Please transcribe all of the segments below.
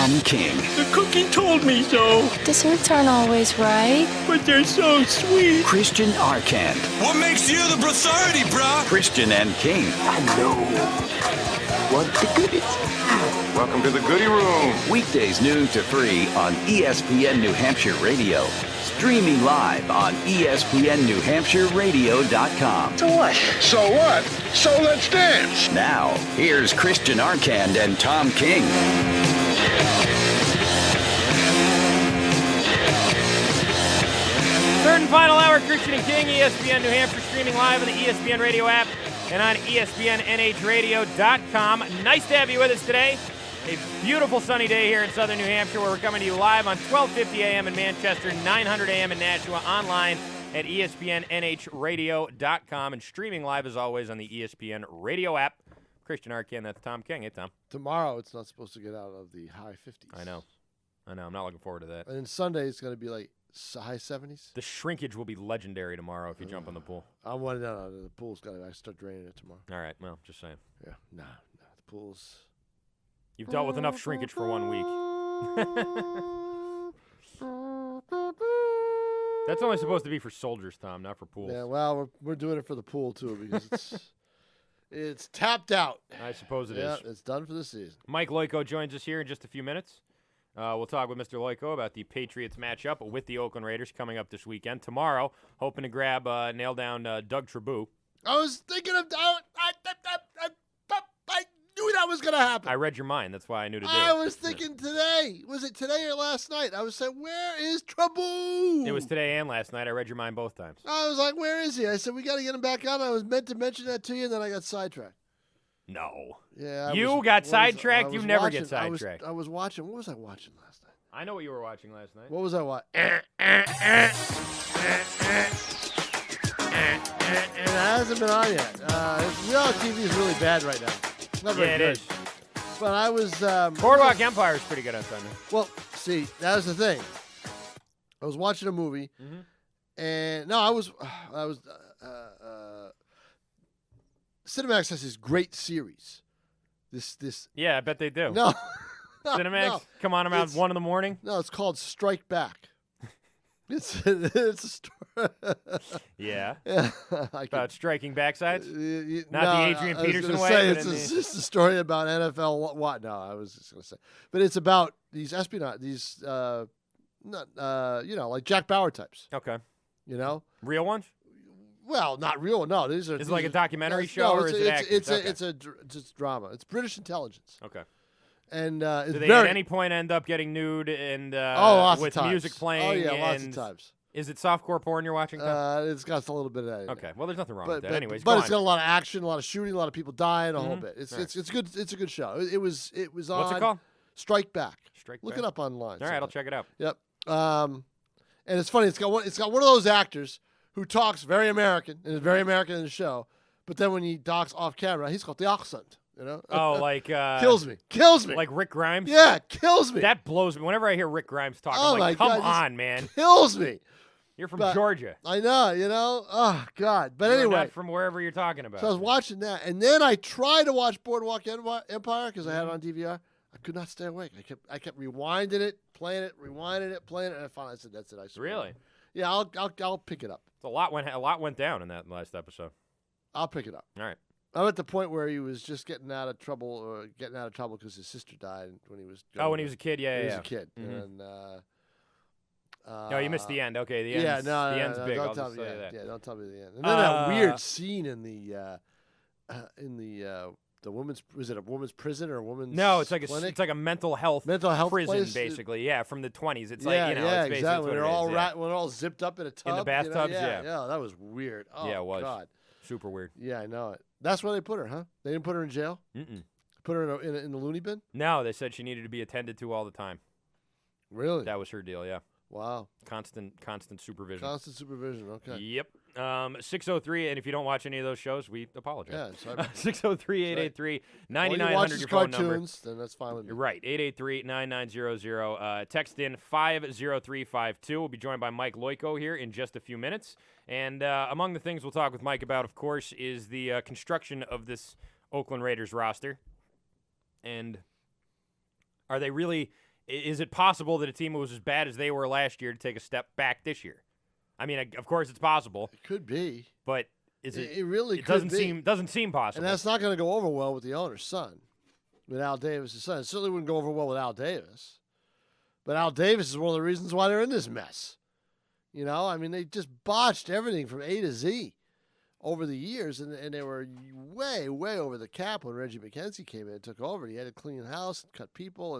Tom King. The cookie told me so, Desserts aren't always right. but they're so sweet. Christian Arcand. What makes you the authority, brah? Christian and King. I know what the good is. Welcome to the Goody Room. Weekdays noon to 3 on ESPN New Hampshire Radio. Streaming live on ESPNNewHampshireRadio.com. So what? So what? So let's dance. Now, here's Christian Arcand and Tom King. Third and final hour, Christian and King, ESPN New Hampshire, streaming live on the ESPN Radio app and on ESPNNHradio.com. Nice to have you with us today. A beautiful sunny day here in southern New Hampshire, where we're coming to you live on 1250 a.m. in Manchester, 900 a.m. in Nashua, online at ESPNNHradio.com, and streaming live, as always, on the ESPN Radio app. Christian Arcand, that's Tom King. Hey, Tom. Tomorrow, it's not supposed to get out of the high 50s. I know. I'm not looking forward to that. And then Sunday, it's going to be like high 70s. The shrinkage will be legendary tomorrow if you jump in the pool. I want to know. The pool's got to start draining it tomorrow. All right, well, just saying. Yeah. Nah. The pool's... You've dealt with enough shrinkage for 1 week. That's only supposed to be for soldiers, Tom, not for pools. Yeah, well, we're doing it for the pool, too, because it's tapped out. I suppose it is. Yeah, it's done for the season. Mike Loico joins us here in just a few minutes. We'll talk with Mr. Loico about the Patriots matchup with the Oakland Raiders coming up this weekend. Tomorrow, hoping to grab, nail down Doug Trabue. I was thinking of... I knew that was going to happen. I read your mind. That's why I knew to do it. I was thinking today. Was it today or last night? I was saying, where is Trabue? It was today and last night. I read your mind both times. I was like, where is he? I said, we got to get him back on. I was meant to mention that to you, and then I got sidetracked. No. Yeah, You got sidetracked? You never get sidetracked. I was watching. What was I watching last night? I know what you were watching last night. What was I watching? And it hasn't been on yet. Reality TV is really bad right now. It's not very Yeah, it good. is. But I was... Boardwalk Empire is pretty good on Sunday. Well, see, that was the thing. I was watching a movie, and no, I was Cinemax has this great series. This Yeah, I bet they do. no, Cinemax, no. come on around It's- 1 in the morning. No, it's called Strike Back. It's a story. Yeah. Yeah, About striking backsides. Not the Adrian Peterson way, Say, but it's just a story about NFL. What? No, I was just going to say, but it's about these espionage, these like Jack Bauer types. Okay. You know, Real ones? well, not real. No, these are. Is it like a documentary show, no, or is it actors? Okay. It's drama. It's British intelligence, Okay. and it's Do they very. at any point end up getting nude and lots with of times. music playing? Oh yeah, lots of and- times. Is it softcore porn you're watching? Tom? It's got a little bit of that. In Okay. it. Well, there's nothing wrong with that. Anyways, but go it's on. got a lot of action, a lot of shooting, a lot of people dying, a whole Mhm. bit. It's All right. it's good. It's a good show. It was on. What's it called? Strike Back. Strike Look Back? it up online. All right, I'll check it out. Yep. And it's funny. It's got one of those actors who talks very American and is very American in the show, but then when he talks off camera, he's got the accent. You know? Oh, like kills me. Kills me. Like Rick Grimes? Yeah, kills me. That blows me. Whenever I hear Rick Grimes talk, Oh I'm like, my come God, on, man. kills me. You're from But- Georgia. I know. You know. Oh God. But You're anyway. not from wherever you're talking about. So I was watching that, and then I tried to watch Boardwalk Empire because I had it on DVR. I could not stay awake. I kept rewinding it, playing it, and I finally said, "That's it." I swear. Really? Yeah, I'll pick it up. A lot went down in that last episode. I'll pick it up. All right. I'm at the point where he was just getting out of trouble because his sister died when he was. When he was a kid, yeah, He yeah. was a kid, Mhm. and. No, you missed the end. Okay, the Yeah, end's, no, the no, end's no, big. Don't I'll tell just me, tell you that. yeah, don't tell me the end. And then that weird scene in the women's, was it a woman's prison or a woman's? No, it's like clinic? a mental health prison, prison, basically. Yeah, from the 20s. It's yeah, like, yeah, it's basically exactly. what They're it all is, yeah. when they're all zipped up in a tub. In the bathtubs, yeah, yeah. that was weird. Oh, Yeah, it was. God. Super weird. Yeah, I know it. That's where they put her, huh? They didn't put her in jail. Mm-mm. Put her in the loony bin. No, they said she needed to be attended to all the time. Really? That was her deal, yeah. Wow. Constant supervision. Constant supervision. Okay. Yep. 603, and if you don't watch any of those shows, we apologize. Yeah. So 603-883-9900, Well, you watch your his phone number. cartoons, then that's fine with me. You're right, 883-9900. Text in 50352. We'll be joined by Mike Loico here in just a few minutes. And among the things we'll talk with Mike about, of course, is the construction of this Oakland Raiders roster. And are they really is it possible that a team that was as bad as they were last year to take a step back this year? I mean, of course it's possible, It could be. but is it? It really It could doesn't seem possible. And that's not going to go over well with the owner's son, with Al Davis' son. It certainly wouldn't go over well with Al Davis. But Al Davis is one of the reasons why they're in this mess. You know, I mean, they just botched everything from A to Z over the years, and they were way, way over the cap when Reggie McKenzie came in and took over. He had to clean house and cut people,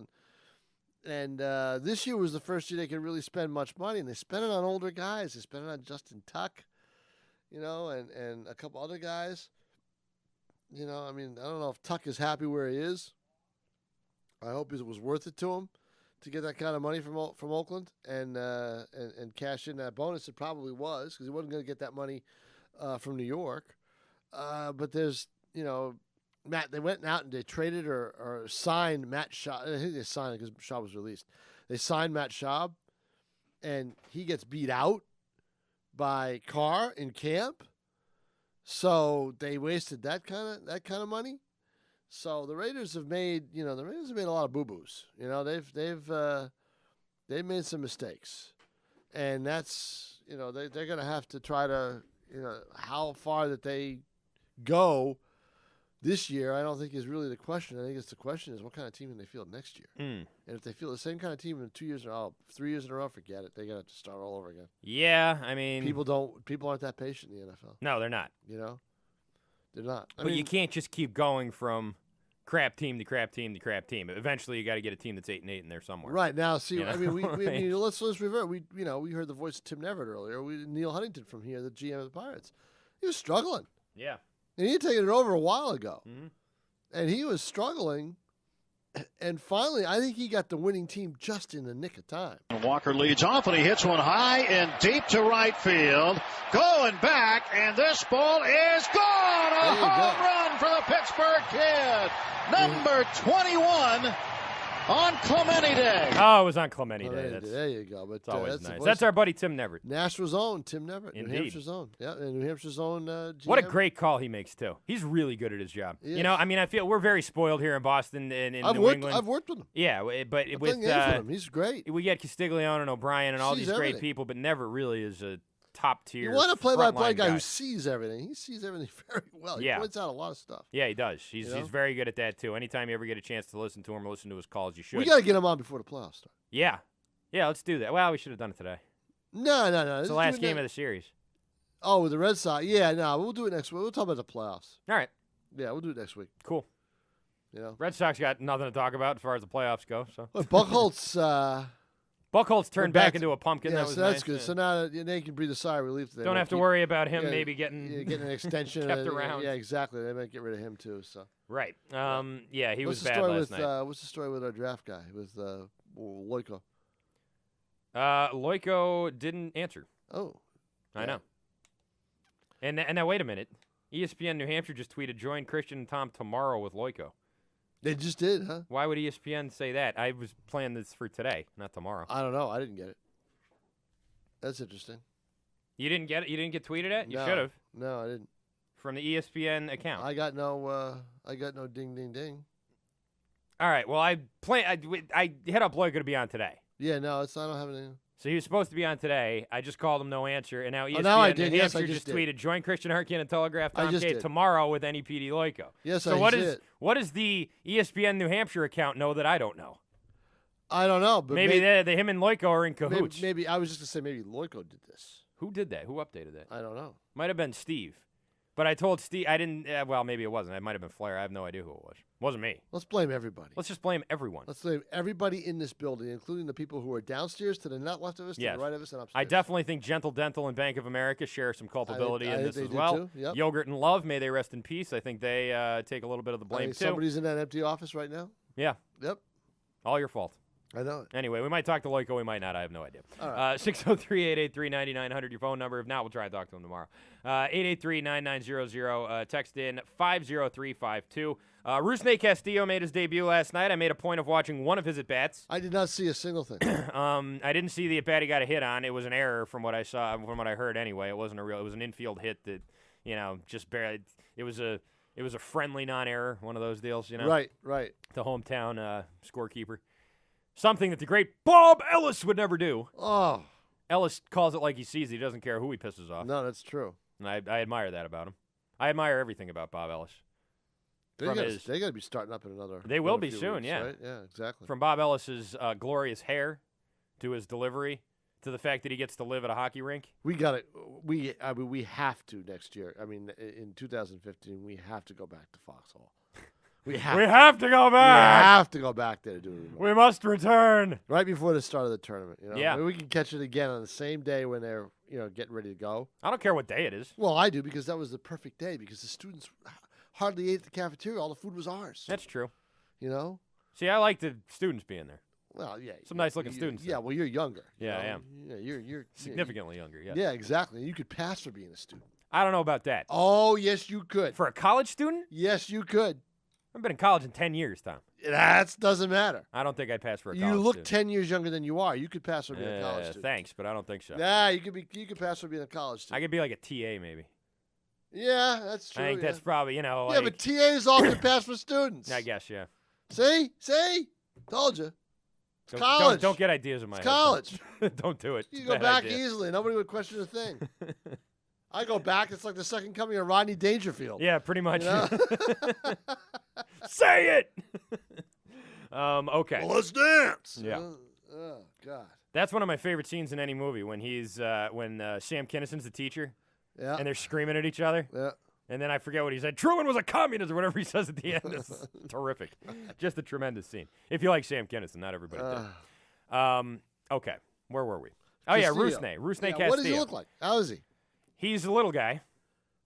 and this year was the first year they could really spend much money, and they spent it on older guys. They spent it on Justin Tuck, you know, and a couple other guys. You know, I mean, I don't know if Tuck is happy where he is. I hope it was worth it to him to get that kind of money from Oakland and cash in that bonus. It probably was, because he wasn't going to get that money from New York. But there's, you know, they went out and they traded or signed Matt Schaub. I think they signed it because Schaub was released. They signed Matt Schaub, and he gets beat out by Carr in camp. So they wasted that kind of money. So the Raiders have made a lot of boo-boos. You know, they've made some mistakes, and that's, you know, they're going to have to try to, you know, how far that they go this year. I don't think is really the question. I think the question is what kind of team can they field next year. And if they field the same kind of team in 2 years in a row, 3 years in a row, forget it. They got to start all over again. Yeah, I mean, People aren't that patient in the NFL. No, they're not. You know, they're not. But you can't just keep going from crap team to crap team to crap team. Eventually, you got to get a team that's 8-8 in there somewhere. Right now, see, You know? I mean, let's revert. We heard the voice of Tim Neverett earlier. Neil Huntington from here, the GM of the Pirates. He was struggling, Yeah. and he had taken it over a while ago, Mhm. and he was struggling. And finally, I think he got the winning team just in the nick of time. Walker leads off, and he hits one high and deep to right field. Going back, and this ball is gone. A home run for the Pittsburgh Kid. Number 21 on Clemente Day. Oh, it was on Clemente Day. There you go. But It's always that's the nice. voice That's of our buddy Tim Neverett. Nashville's own Tim Neverett. New Indeed. Hampshire's own. Yeah, and New Hampshire's own GM. What a great call he makes, too. He's really good at his job. He You know, is. I mean, I feel we're very spoiled here in Boston and in I've New England. worked with him. Yeah, but I'm with playing games with him. He's great. we get Castiglione and O'Brien and all Sees these great everything. people, but Neverett really is a top tier. You want a play-by-play frontline guy who sees everything. He sees everything very well. He Yeah. points out a lot of stuff. Yeah, he does. He's You know? he's very good at that too. Anytime you ever get a chance to listen to him or listen to his calls, you should. We got to get him on before the playoffs start. Yeah, let's do that. Well, we should have done it today. No. It's the last game of the series. Oh, with the Red Sox. Yeah, no, we'll do it next week. We'll talk about the playoffs. All right, Yeah, we'll do it next week. cool. You know, Red Sox got nothing to talk about as far as the playoffs go. So but Buchholz. Buchholz turned back back to- into a pumpkin. Yeah, that was so that's nice. good. Yeah. So now they can breathe a sigh of relief. They Don't might have to keep- worry about him yeah, maybe getting getting an extension. kept and- around. Yeah, exactly. They might get rid of him too. So right. Yeah, he what's was the bad story last with night. what's the story with our draft guy with Loico? Loico didn't answer. Oh, I know. And now wait a minute. ESPN New Hampshire just tweeted, join Christian and Tom tomorrow with Loico. they just did, huh? Why would ESPN say that? I was planning this for today, not tomorrow. I don't know. I didn't get it. That's interesting. You didn't get it? You didn't get tweeted at? You No. should have. No, I didn't. From the ESPN account. I got no ding ding ding. All right. Well, I hit up Loico to be on today. Yeah, no, I don't have any. So he was supposed to be on today. I just called him, no answer. And now ESPN now I did. New Yes, I Hampshire just just did. tweeted, join Christian Harkin and Telegraph I Tom just Cade did. tomorrow with NEPD Loico. Yes, so I what did. what does the ESPN New Hampshire account know that I don't know? I don't know, but Maybe him and Loico are in cahoots. maybe I was just gonna say maybe Loico did this. Who did that? Who updated that? I don't know. Might have been Steve. But I told Steve, I didn't, well, maybe it wasn't. It might have been Flair. I have no idea who it was. It wasn't me. Let's blame everybody. Let's just blame everyone. Let's blame everybody in this building, including the people who are downstairs to the left of us, to Yes. the right of us, and upstairs. I definitely think Gentle Dental and Bank of America share some culpability I in think this they as do well. too. Yep. Yogurt and Love, may they rest in peace. I think they take a little bit of the I blame think too. somebody's in that empty office right now. Yeah, Yep, all your fault. I know it. Anyway, we might talk to Loico. We might not. I have no idea. All right. 603-883-9900, your phone number. If not, we'll try to talk to him tomorrow. 883-9900. Text in 50352. Rusney Castillo made his debut last night. I made a point of watching one of his at-bats. I did not see a single thing. I didn't see the at-bat he got a hit on. It was an error from what I saw, from what I heard anyway. It wasn't a real. It was an infield hit that, just barely. It was a friendly non-error, one of those deals, Right. The hometown scorekeeper. Something that the great Bob Ellis would never do. Oh, Ellis calls it like he sees it. He doesn't care who he pisses off. no, that's true. And I admire that about him. I admire everything about Bob Ellis. They From got his- to be starting up in another. They will in a be few soon, weeks, yeah. Right? Yeah, exactly. From Bob Ellis's glorious hair to his delivery to the fact that he gets to live at a hockey rink. We got it. We have to next year. I mean, in 2015, we have to go back to Foxhole. We have. We have to go We back. have to go back there to do it. We must return. Right before the start of the tournament. You know? Yeah. Maybe we can catch it again on the same day when they're getting ready to go. I don't care what day it is. Well, I do because that was the perfect day because the students hardly ate at the cafeteria. All the food was ours. That's true. You know. See, I like the students being there. Well, yeah. Some nice-looking students Yeah. there. Well, you're younger. you Yeah, I know? am. Yeah, you're Significantly younger, yes. Yeah, exactly. You could pass for being a student. I don't know about that. Oh, yes, you could. For a college student? Yes, you could. I've been in college in 10 years, Tom. That doesn't matter. I don't think I'd pass for a You college look student. 10 years younger than you are. You could pass for being a college student. Thanks, but I don't think so. Yeah, you could pass for being a college I student. could be like a TA maybe. Yeah, that's true. I think yeah. that's probably, yeah, like, but TAs all can pass for students. I guess, yeah. See? Told you. It's Don't- college. Don't get ideas in my It's head. college. Don't do it. You It's can a go bad back idea. easily. Nobody would question a thing. I go back. It's like the second coming of Rodney Dangerfield. Yeah, pretty much. You know? Say it. Okay. Well, let's dance. Yeah. Oh, God. That's one of my favorite scenes in any movie when when Sam Kinnison's the teacher Yeah. and they're screaming at each other. Yeah. And then I forget what he said. Truman was a communist or whatever he says at the end. It's terrific. Just a tremendous scene. If you like Sam Kinison, not everybody did. Okay. Where were we? Oh, yeah, Castillo. Rusney. Rusney Yeah, Castillo. what does he look like? How is he? He's a little guy.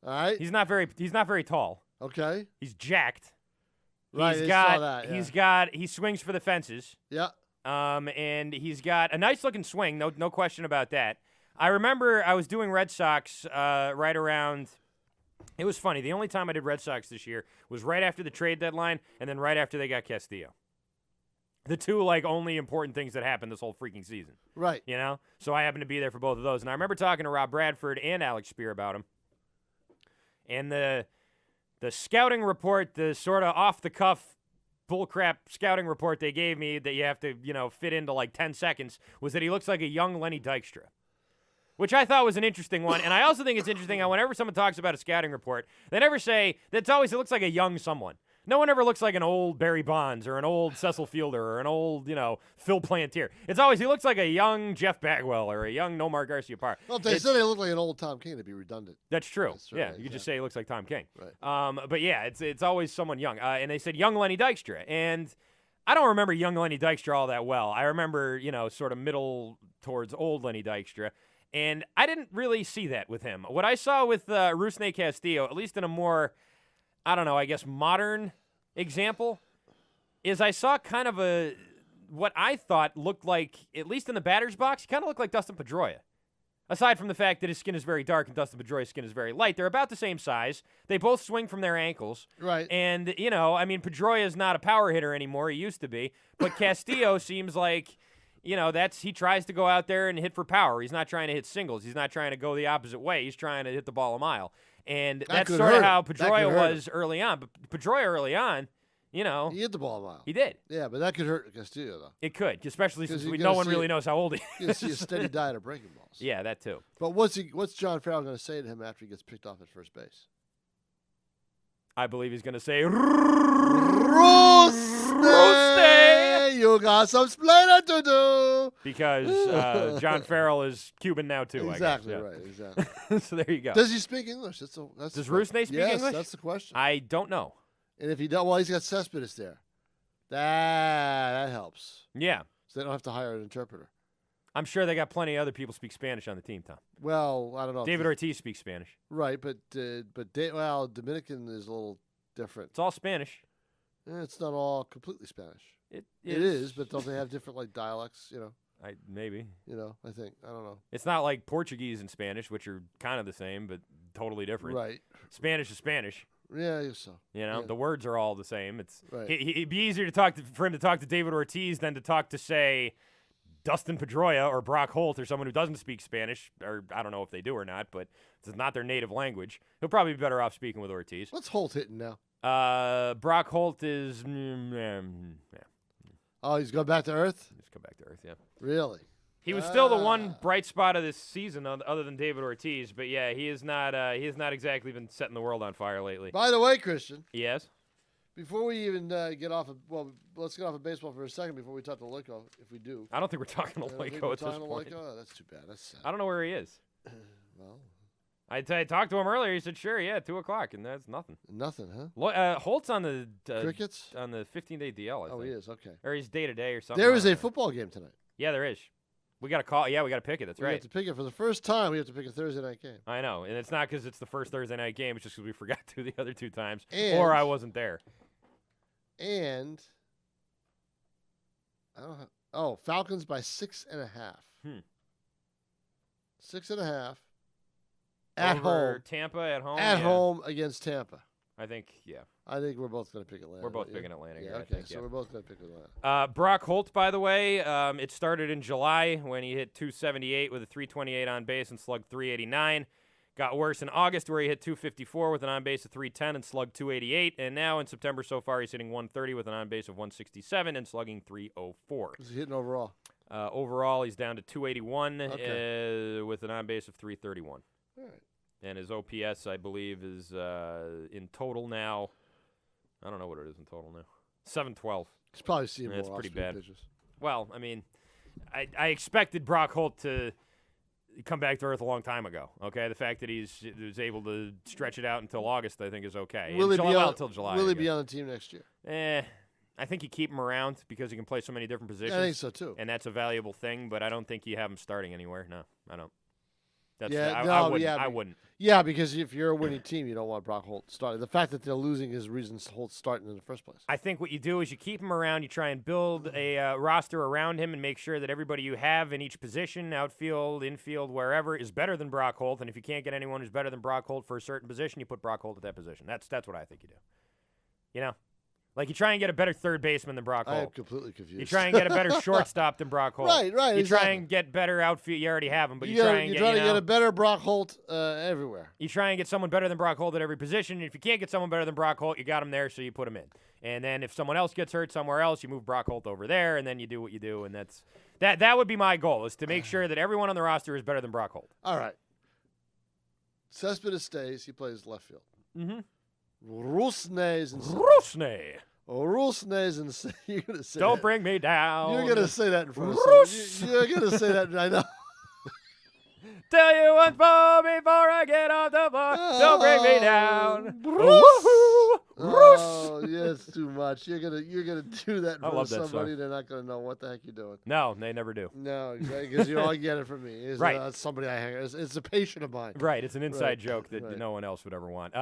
All right. He's not very tall. Okay. He's jacked. Right, He's I got saw that, yeah. he swings for the fences. Yeah. And he's got a nice looking swing, no question about that. I remember I was doing Red Sox right around. It was funny. The only time I did Red Sox this year was right after the trade deadline, and then right after they got Castillo. The two only important things that happened this whole freaking season. Right. You know, so I happened to be there for both of those, and I remember talking to Rob Bradford and Alex Spear about him. And the scouting report, the sort of off the cuff bullcrap scouting report they gave me that you have to, fit into 10 seconds was that he looks like a young Lenny Dykstra, which I thought was an interesting one. And I also think it's interesting how whenever someone talks about a scouting report, they never say it looks like a young someone. No one ever looks like an old Barry Bonds or an old Cecil Fielder or an old, Phil Plantier. It's always he looks like a young Jeff Bagwell or a young Nomar Garciaparra. Well, if they said they look like an old Tom King to be redundant. That's true. That's Yeah, right, you could just say he looks like Tom King. Right. But yeah, it's always someone young. And they said young Lenny Dykstra. And I don't remember young Lenny Dykstra all that well. I remember, sort of middle towards old Lenny Dykstra. And I didn't really see that with him. What I saw with Rusney Castillo, at least in a more, I don't know, I guess modern example, is I saw kind of what I thought looked like, at least in the batter's box, he kind of looked like Dustin Pedroia. Aside from the fact that his skin is very dark and Dustin Pedroia's skin is very light, they're about the same size. They both swing from their ankles. Right. And, Pedroia is not a power hitter anymore. He used to be. But Castillo seems like, he tries to go out there and hit for power. He's not trying to hit singles. He's not trying to go the opposite way. He's trying to hit the ball a mile. And that's sort of how Pedroia was early on. But Pedroia early on, he hit the ball a mile. He did. Yeah, but that could hurt Castillo, though. It could, especially since you're no gonna one see really it. knows how old he You is. see a steady diet of breaking balls. Yeah, that too. But what's John Farrell going to say to him after he gets picked off at first base? I believe he's going to say, Roasty, you got some splaining to do. Because John Farrell is Cuban now, too, Exactly I guess. right, exactly. So there you go. Does he speak English? Does Rusney speak yes, English? That's the question. I don't know. And if he does, well, he's got Cespedes there. That helps. Yeah. So they don't have to hire an interpreter. I'm sure they got plenty of other people speak Spanish on the team, Tom. Well, I don't know. David Ortiz speaks Spanish. Right, but Dominican is a little different. It's all Spanish. It's not all completely Spanish. It is, but don't they have different dialects? Maybe. I think I don't know. It's not like Portuguese and Spanish, which are kind of the same, but totally different. Right. Spanish is Spanish. Yeah, I guess so. The words are all the same. It's Right. It'd be easier for him to talk to David Ortiz than to talk to, say, Dustin Pedroia or Brock Holt or someone who doesn't speak Spanish, or I don't know if they do or not, but it's not their native language. He'll probably be better off speaking with Ortiz. What's Holt hitting now? Brock Holt is Oh, he's going back to Earth? He's come back to Earth, yeah. Really? He was still the one bright spot of this season, other than David Ortiz. But yeah, he has not exactly been setting the world on fire lately. By the way, Christian. Yes. Before we even get off of, let's get off of baseball for a second before we talk to Loico, if we do. I don't think we're talking to Loico at this point. Oh, that's too bad. That's sad. I don't know where he is. Well, I talked to him earlier. He said, "Sure, yeah, 2:00," and that's nothing. Nothing, huh? Holt's on the Crickets on the 15-day DL. I think. he is. Okay. Or he's day-to-day or something. There is a football game tonight. Yeah, there is. We got to call. Yeah, we got to pick it. That's We right. have to pick it for the first time. We have to pick a Thursday night game. I know, and it's not because it's the first Thursday night game. It's just because we forgot to the other 2 times, And- or I wasn't there. And I don't have. Falcons by 6.5. 6.5. At Over home. Tampa at home. At yeah. home against Tampa. I think. Yeah. I think we're both going to pick Atlanta. We're both Yeah. picking Atlanta Yeah, here, I okay, think, so yeah. we're both going to pick Atlanta. Brock Holt, by the way, it started in July when he hit 278 with a 328 on base and slugged 389. Got worse in August where he hit 254 with an on base of 310 and slugged 288. And now in September so far he's hitting 130 with an on base of 167 and slugging 304. Who's he hitting overall? Overall he's down to 281 Okay. with an on base of 331. All right. And his OPS, I believe, is in total now. I don't know what it is in total now. 712. He's probably seeing That's more pretty off-speed bad. pitches. Well, I mean, I expected Brock Holt to come back to earth a long time ago. Okay, the fact that he was able to stretch it out until August, I think, is okay. Will he be on, until July? Will he I be guess. on the team next year? I think you keep him around because he can play so many different positions. I think so too. And that's a valuable thing. But I don't think you have him starting anywhere. No, I don't. That's Yeah, I wouldn't. Yeah, because if you're a winning team, you don't want Brock Holt starting. The fact that they're losing is reasons Holt's starting in the first place. I think what you do is you keep him around. You try and build a roster around him and make sure that everybody you have in each position, outfield, infield, wherever, is better than Brock Holt. And if you can't get anyone who's better than Brock Holt for a certain position, you put Brock Holt at that position. That's what I think you do. You know? Like you try and get a better third baseman than Brock Holt. I am completely confused. You try and get a better shortstop than Brock Holt. Right, You exactly. try and get better outfield. You already have him, but you gotta- try and you're get trying to get a better Brock Holt everywhere. You try and get someone better than Brock Holt at every position. And if you can't get someone better than Brock Holt, you got him there, so you put him in. And then if someone else gets hurt somewhere else, you move Brock Holt over there, and then you do what you do. And that would be my goal, is to make sure that everyone on the roster is better than Brock Holt. All right. Cespedes stays. He plays left field. Mm-hmm. Rusnez and Rusnez and you're gonna say Don't that. bring me down. You're gonna say that in front of someone. You're gonna say that. I know. Tell you once more before I get off the bar. Don't bring me down. Oh, yeah, it's too much. You're gonna do that in I front love of that somebody. song. They're not gonna know what the heck you're doing. No, they never do. No, exactly, because you all get it from me. It's, Right. Somebody I hang. It's a patient of mine. Right, it's an inside Right, joke that right. no one else would ever want.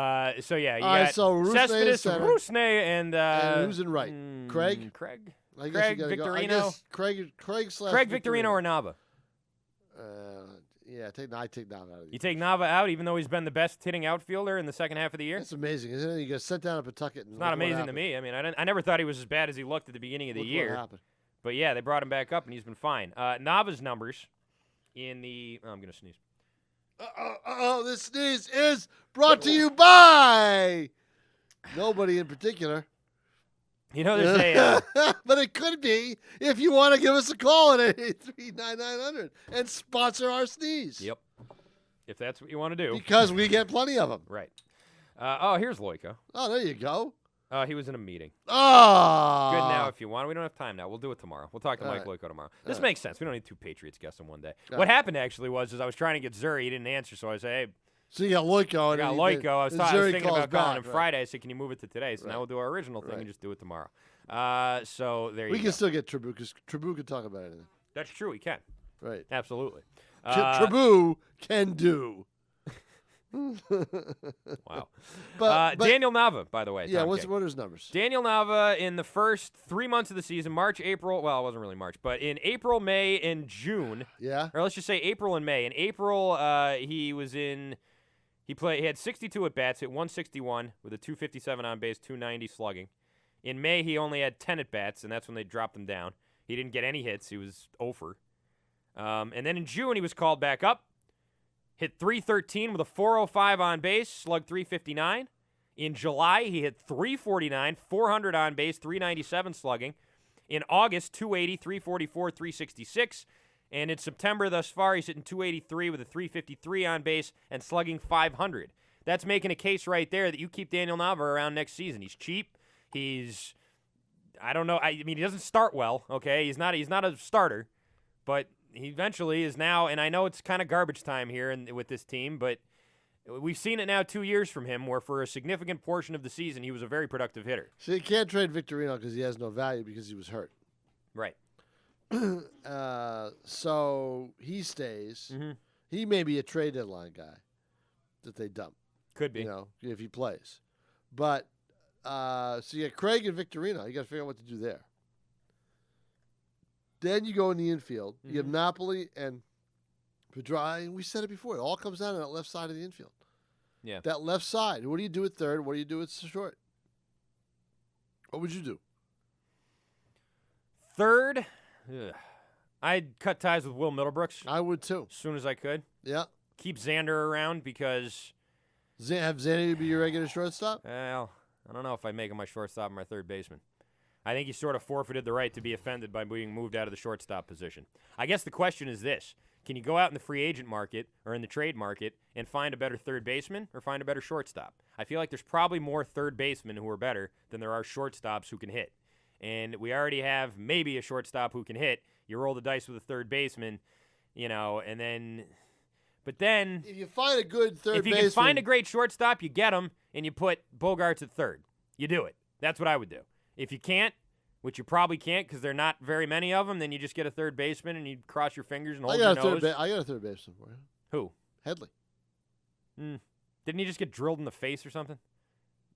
So yeah, you All right, got so Rusnez is Cespedes, center. Rusney, and who's in right? Craig? Craig. I guess Craig you gotta go. I Victorino. guess Craig slash Craig Victorino or Nava. Yeah, I take Nava out of You take Nava out, even though he's been the best hitting outfielder in the second half of the year. That's amazing, isn't it? You get sent down to Pawtucket. And It's not amazing to me. I mean, I never thought he was as bad as he looked at the beginning of the Look year. what happened. But yeah, they brought him back up, and he's been fine. Nava's numbers in the I'm gonna sneeze. This sneeze is brought to you by nobody in particular. You know, there's a but it could be if you want to give us a call at 883-9900 and sponsor our sneeze. Yep. If that's what you want to do. Because we get plenty of them. Right. Here's Loico. Oh, there you go. He was in a meeting. Oh. Good now if you want. We don't have time now. We'll do it tomorrow. We'll talk to All Mike right. Loico tomorrow. This All makes sense. We don't need 2 Patriots guests in one day. All What right. happened actually was I was trying to get Zuri. He didn't answer, so I said, hey, So you got Loico. I and got then Loico. I was Zuri thinking calls about calling back, him right. Friday. I said, can you move it to today? So Right. now we'll do our original thing Right. and just do it tomorrow. So there you We go. can still get Tribou because Tribou can talk about anything. That's true. He can. Right. Absolutely. Tribou can do. Wow. But Daniel Nava, by the way. yeah, Tom what King. are his numbers? Daniel Nava in the first 3 months of the season, March, April. Well, it wasn't really March, but in April, May, and June. Yeah. Or let's just say April and May. In April, he had 62 at bats, hit 161 with a 257 on base, 290 slugging. In May, he only had 10 at bats, and that's when they dropped him down. He didn't get any hits. He was 0-for. And then in June, he was called back up. Hit 313 with a 405 on base, slugged 359. In July, he hit 349, 400 on base, 397 slugging. In August, 280, 344, 366. And in September thus far, he's hitting 283 with a 353 on base and slugging .500. That's making a case right there that you keep Daniel Nava around next season. He's cheap. He's, I don't know. I mean, he doesn't start well, okay? He's not a starter. But he eventually is now, and I know it's kind of garbage time here with this team, but we've seen it now 2 years from him where for a significant portion of the season he was a very productive hitter. So you can't trade Victorino because he has no value because he was hurt. Right. So he stays. Mm-hmm. He may be a trade deadline guy that they dump. Could be. You know, if he plays. But, so you got Craig and Victorino. You got to figure out what to do there. Then you go in the infield. Mm-hmm. You have Napoli and Pedroia. We said it before. It all comes down to that left side of the infield. Yeah. That left side. What do you do at third? What do you do at short? What would you do? Third, I'd cut ties with Will Middlebrooks. I would too. As soon as I could. Yeah. Keep Xander around because... Have Xander be your regular shortstop? Well, I don't know if I make him my shortstop and my third baseman. I think he sort of forfeited the right to be offended by being moved out of the shortstop position. I guess the question is this. Can you go out in the free agent market or in the trade market and find a better third baseman or find a better shortstop? I feel like there's probably more third basemen who are better than there are shortstops who can hit. And we already have maybe a shortstop who can hit. You roll the dice with a third baseman, you know, and then... But then... If you find a good third baseman... If you can find a great shortstop, you get him, and you put Bogarts at third. You do it. That's what I would do. If you can't, which you probably can't because there are not very many of them, then you just get a third baseman and you cross your fingers and hold your nose. I got a third baseman for you. Who? Headley. Didn't he just get drilled in the face or something?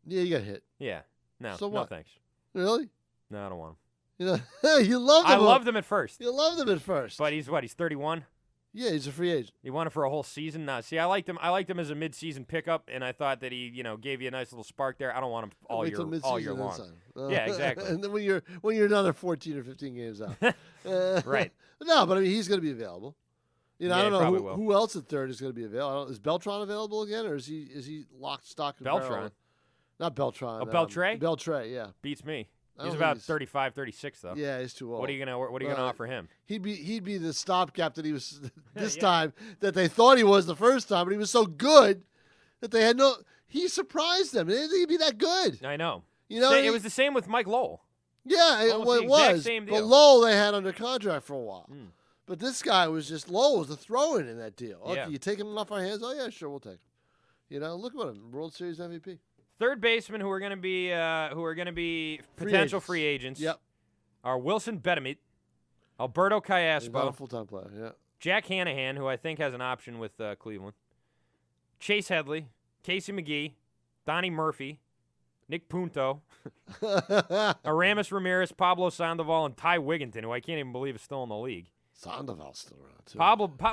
Yeah, he got hit. Yeah. No, so no thanks. Really? No, I don't want him. You loved him. I loved him at first. You loved him at first. But he's what? He's 31? Yeah, he's a free agent. You want him for a whole season? No. See, I liked him as a mid-season pickup, and I thought that he, gave you a nice little spark there. I don't want him all year long. Yeah, exactly. And then when you're another 14 or 15 games out. Right. No, but I mean he's going to be available. I don't know who else at third is going to be available. Is Beltran available again, or is he locked, stock, and barrel? Not Beltran. Oh, Beltray? Beltray, yeah. Beats me. He's about 35, 36 though. Yeah, he's too old. What are you gonna offer him? He'd be the stopgap that he was this time that they thought he was the first time, but he was so good that they had no. He surprised them. They didn't think he'd be that good. I know. It was the same with Mike Lowell. Yeah, it was. Same deal. But Lowell they had under contract for a while. But this guy was just Lowell was the throw-in in that deal. Okay, you take him off our hands. Oh yeah, sure, we'll take him. Look at him, World Series MVP. Third basemen who are going to be potential free agents. Yep. Are Wilson Betemit, Alberto Callaspo, He's not a full-time player. Yeah. Jack Hanahan, who I think has an option with Cleveland, Chase Headley, Casey McGee, Donnie Murphy, Nick Punto, Aramis Ramirez, Pablo Sandoval, and Ty Wigginton, who I can't even believe is still in the league. Sandoval's still around too.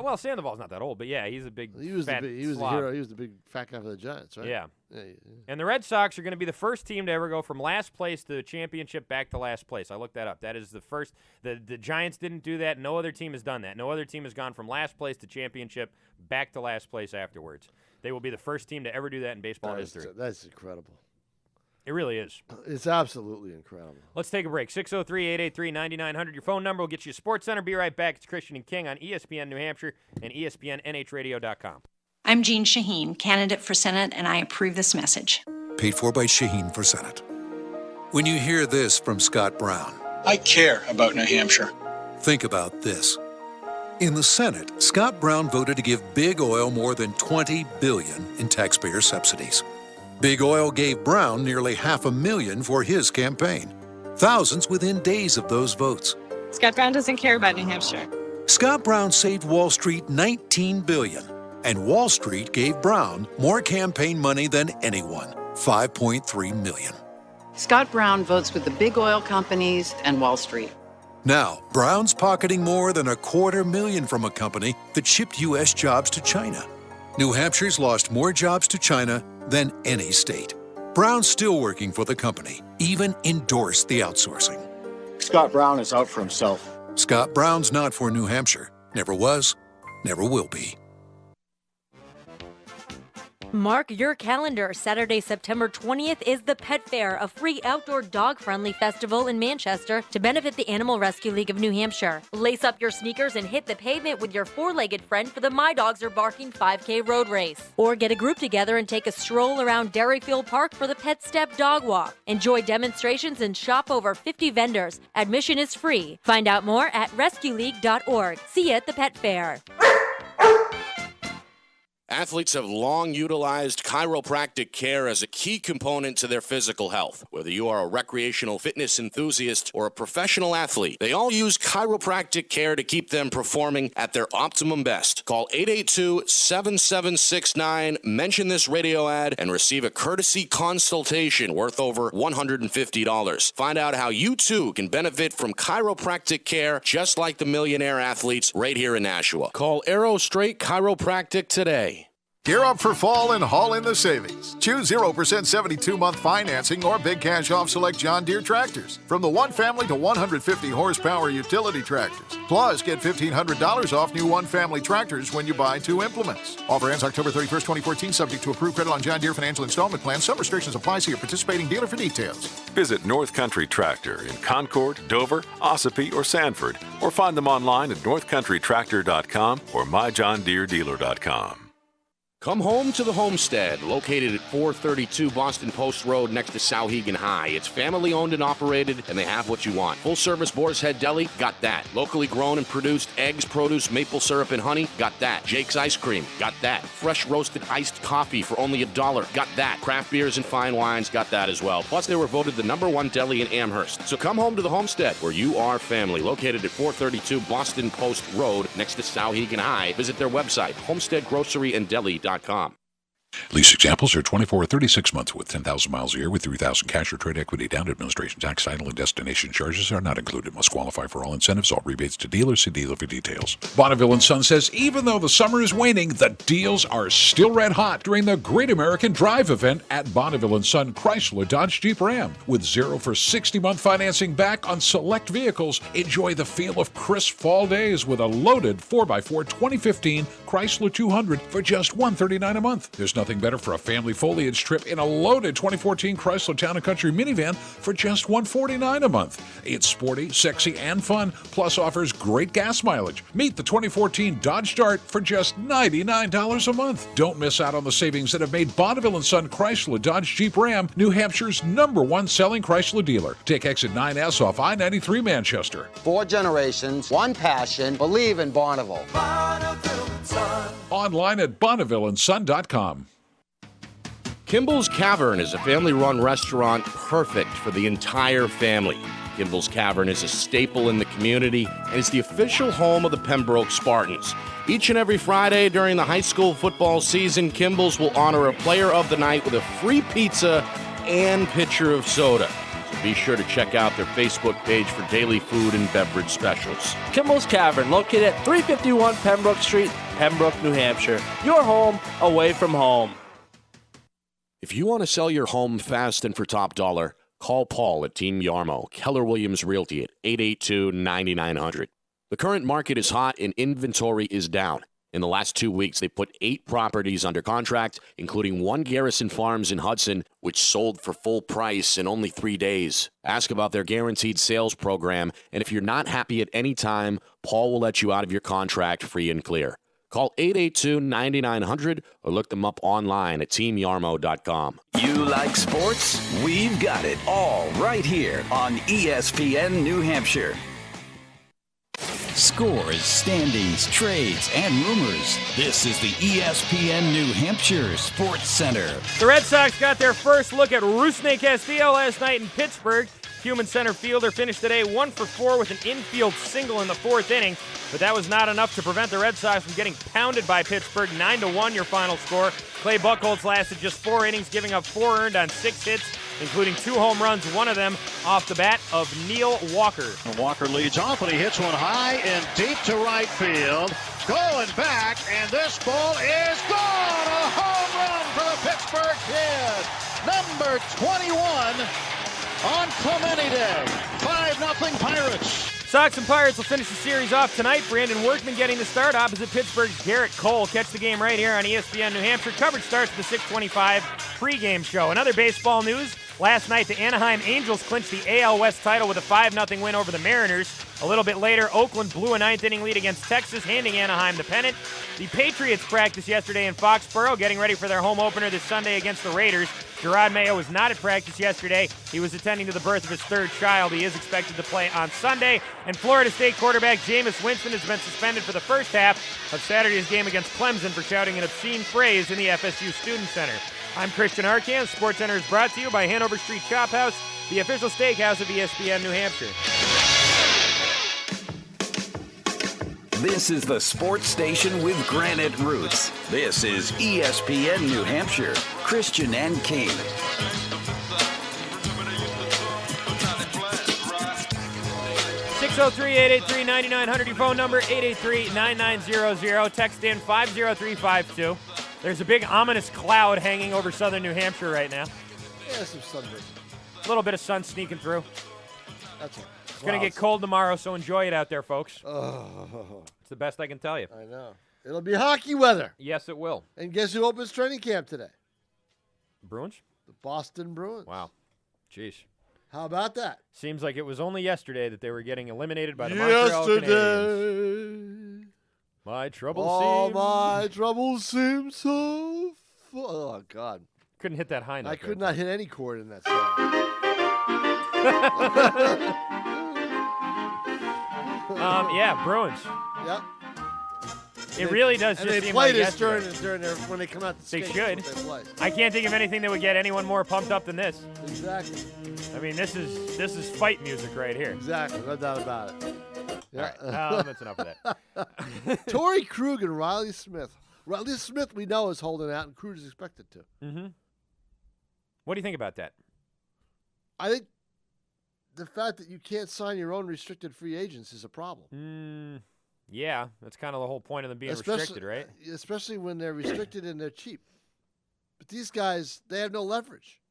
Well, Sandoval's not that old, but yeah, he's a big. He was fat the slob. hero. He was the big fat guy for the Giants, right? Yeah. Yeah. And the Red Sox are going to be the first team to ever go from last place to the championship back to last place. I looked that up. That is the first. The Giants didn't do that. No other team has done that. No other team has gone from last place to championship back to last place afterwards. They will be the first team to ever do that in baseball history. That's incredible. It really is. It's absolutely incredible. Let's take a break. 603-883-9900. Your phone number will get you Sports Center. Be right back. It's Christian and King on ESPN New Hampshire and ESPNNHradio.com. I'm Jean Shaheen, candidate for Senate, and I approve this message. Paid for by Shaheen for Senate. When you hear this from Scott Brown, I care about New Hampshire. Think about this. In the Senate, Scott Brown voted to give Big Oil more than $20 billion in taxpayer subsidies. Big Oil gave Brown nearly $500,000 for his campaign. Thousands within days of those votes. Scott Brown doesn't care about New Hampshire. Scott Brown saved Wall Street $19 billion, and Wall Street gave Brown more campaign money than anyone, $5.3 million. Scott Brown votes with the big oil companies and Wall Street. Now, Brown's pocketing more than $250,000 from a company that shipped U.S. jobs to China. New Hampshire's lost more jobs to China than any state. Brown's still working for the company, even endorsed the outsourcing. Scott Brown is out for himself. Scott Brown's not for New Hampshire. Never was, never will be. Mark your calendar. Saturday, September 20th is the Pet Fair, a free outdoor dog-friendly festival in Manchester to benefit the Animal Rescue League of New Hampshire. Lace up your sneakers and hit the pavement with your four-legged friend for the My Dogs Are Barking 5K road race. Or get a group together and take a stroll around Derryfield Park for the Pet Step Dog Walk. Enjoy demonstrations and shop over 50 vendors. Admission is free. Find out more at rescueleague.org. See you at the Pet Fair. Athletes have long utilized chiropractic care as a key component to their physical health. Whether you are a recreational fitness enthusiast or a professional athlete, they all use chiropractic care to keep them performing at their optimum best. Call 882-7769, mention this radio ad, and receive a courtesy consultation worth over $150. Find out how you too can benefit from chiropractic care just like the millionaire athletes right here in Nashua. Call Arrow Straight Chiropractic today. Gear up for fall and haul in the savings. Choose 0% 72-month financing or big cash off select John Deere tractors. From the 1 family to 150 horsepower utility tractors. Plus, get $1,500 off new 1 family tractors when you buy 2 implements. Offer ends October 31st, 2014, subject to approved credit on John Deere financial installment plan. Some restrictions apply. See your participating dealer for details. Visit North Country Tractor in Concord, Dover, Ossipee, or Sanford, or find them online at northcountrytractor.com or myjohndeeredealer.com. Come home to the Homestead, located at 432 Boston Post Road next to Souhegan High. It's family owned and operated, and they have what you want. Full service Boar's Head Deli, got that. Locally grown and produced eggs, produce, maple syrup, and honey, got that. Jake's Ice Cream, got that. Fresh roasted iced coffee for only $1, got that. Craft beers and fine wines, got that as well. Plus, they were voted the #1 deli in Amherst. So come home to the Homestead, where you are family, located at 432 Boston Post Road next to Souhegan High. Visit their website, homesteadgroceryanddeli.com. Lease examples are 24 or 36 months with 10,000 miles a year with 3,000 cash or trade equity down. Administration tax, title, and destination charges are not included. Must qualify for all incentives. All rebates to dealers. See dealer for details. Bonneville & Son says even though the summer is waning, the deals are still red hot during the Great American Drive event at Bonneville & Son Chrysler Dodge Jeep Ram. With 0 for 60-month financing back on select vehicles, enjoy the feel of crisp fall days with a loaded 4x4 2015 Chrysler 200 for just $139 a month. There's nothing better for a family foliage trip in a loaded 2014 Chrysler Town & Country minivan for just $149 a month. It's sporty, sexy, and fun, plus offers great gas mileage. Meet the 2014 Dodge Dart for just $99 a month. Don't miss out on the savings that have made Bonneville & Son Chrysler Dodge Jeep Ram New Hampshire's #1 selling Chrysler dealer. Take exit 9S off I-93 Manchester. 4 generations, 1 passion, believe in Bonneville. Online at BonnevilleandSon.com. Kimball's Cavern is a family-run restaurant perfect for the entire family. Kimball's Cavern is a staple in the community and is the official home of the Pembroke Spartans. Each and every Friday during the high school football season, Kimball's will honor a player of the night with a free pizza and pitcher of soda. So be sure to check out their Facebook page for daily food and beverage specials. Kimball's Cavern, located at 351 Pembroke Street, Pembroke, New Hampshire. Your home away from home. If you want to sell your home fast and for top dollar, call Paul at Team Yarmo, Keller Williams Realty at 882-9900. The current market is hot and inventory is down. In the last 2 weeks, they put 8 properties under contract, including 1 Garrison Farms in Hudson, which sold for full price in only 3 days. Ask about their guaranteed sales program, and if you're not happy at any time, Paul will let you out of your contract free and clear. Call 882-9900 or look them up online at teamyarmo.com. You like sports? We've got it all right here on ESPN New Hampshire. Scores, standings, trades, and rumors. This is the ESPN New Hampshire Sports Center. The Red Sox got their first look at Rusney Castillo last night in Pittsburgh. Human center fielder finished today 1 for 4 with an infield single in the 4th inning, but that was not enough to prevent the Red Sox from getting pounded by Pittsburgh. 9-1 your final score. Clay Buchholz lasted just 4 innings, giving up 4 earned on 6 hits, including 2 home runs, one of them off the bat of Neil Walker. Walker leads off, and he hits one high and deep to right field. Going back, and this ball is gone! A home run for the Pittsburgh Kid! Number 21 on Clemente Day. 5-0 Pirates. Sox and Pirates will finish the series off tonight. Brandon Workman getting the start opposite Pittsburgh's Garrett Cole. Catch the game right here on ESPN New Hampshire. Coverage starts at the 6:25 pregame show. In other baseball news, last night the Anaheim Angels clinched the AL West title with a 5-0 win over the Mariners. A little bit later, Oakland blew a ninth-inning lead against Texas, handing Anaheim the pennant. The Patriots practiced yesterday in Foxborough, getting ready for their home opener this Sunday against the Raiders. Gerard Mayo was not at practice yesterday. He was attending to the birth of his third child. He is expected to play on Sunday. And Florida State quarterback Jameis Winston has been suspended for the first half of Saturday's game against Clemson for shouting an obscene phrase in the FSU Student Center. I'm Christian Arcan. SportsCenter is brought to you by Hanover Street Chop House, the official steakhouse of ESPN New Hampshire. This is the sports station with granite roots. This is ESPN New Hampshire. Christian and King. Oh, 603-883-9900, your phone number, 883-9900. Text in 50352. There's a big ominous cloud hanging over southern New Hampshire right now. Yeah, some sunburn. A little bit of sun sneaking through. That's all. It's going to get cold tomorrow, so enjoy it out there, folks. Oh. It's the best I can tell you. I know. It'll be hockey weather. Yes, it will. And guess who opens training camp today? Bruins? The Boston Bruins. Wow. Jeez. How about that? Seems like it was only yesterday that they were getting eliminated by the Montreal Canadiens. My troubles seem so oh, God. Couldn't hit that high note. I could not hit any chord in that song. Yeah, Bruins. Yep. It really does just seem like yesterday. during their, when they come out to skate. They should. They play. I can't think of anything that would get anyone more pumped up than this. Exactly. I mean, this is fight music right here. Exactly. No doubt about it. Yeah. All right. That's enough of that. Torrey Krug and Riley Smith. Riley Smith, we know, is holding out, and Krug is expected to. Mm-hmm. What do you think about that? I think the fact that you can't sign your own restricted free agents is a problem. Yeah, that's kind of the whole point of them being restricted, right? Especially when they're restricted and they're cheap. But these guys, they have no leverage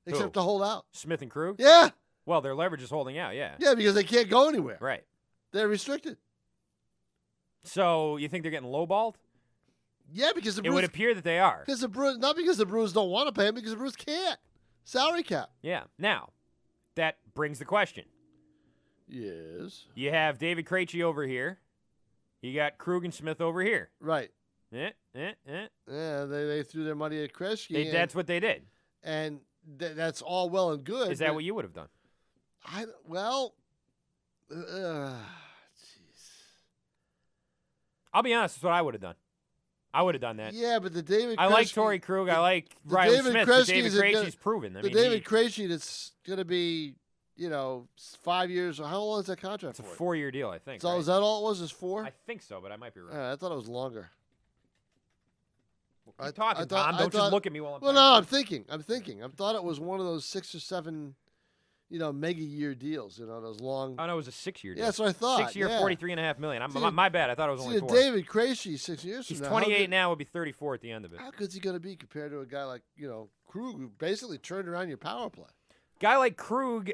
except to hold out. Smith and Krug? Yeah. Well, their leverage is holding out, yeah. Yeah, because they can't go anywhere. Right. They're restricted. So you think they're getting lowballed? Yeah, because the Bruins, it would appear that they are. Because the Bruins, not because the Bruins don't want to pay them, because the Bruins can't. Salary cap. Yeah. Now, that brings the question. Yes. You have David Krejci over here. You got Krug and Smith over here. Right. Yeah, they threw their money at Krejci. That's what they did. And that's all well and good. Is that what you would have done? Jeez. I'll be honest, that's what I would have done. I would have done that. Yeah, but the David Krejci, I like Torrey Krug. I like Riley Smith. But David Krejci's proven. I mean, David Krejci that's going to be, 5 years. How long is that contract for? It's a 4-year deal, I think. So right? is that all it was? Is 4? I think so, but I might be wrong. I thought it was longer. Keep talking, Tom. Don't just look at me while I'm. Well, no, I'm thinking. I thought it was one of those 6 or 7, mega year deals. Those long. Oh no, it was a 6-year deal. Yeah, that's what I thought. 6 year, $43.5 million. My bad. I thought it was only 4. David Krejci, 6 years He's from now. 28 now. Will be 34 at the end of it. How good's he going to be compared to a guy like Krug, who basically turned around your power play? Guy like Krug,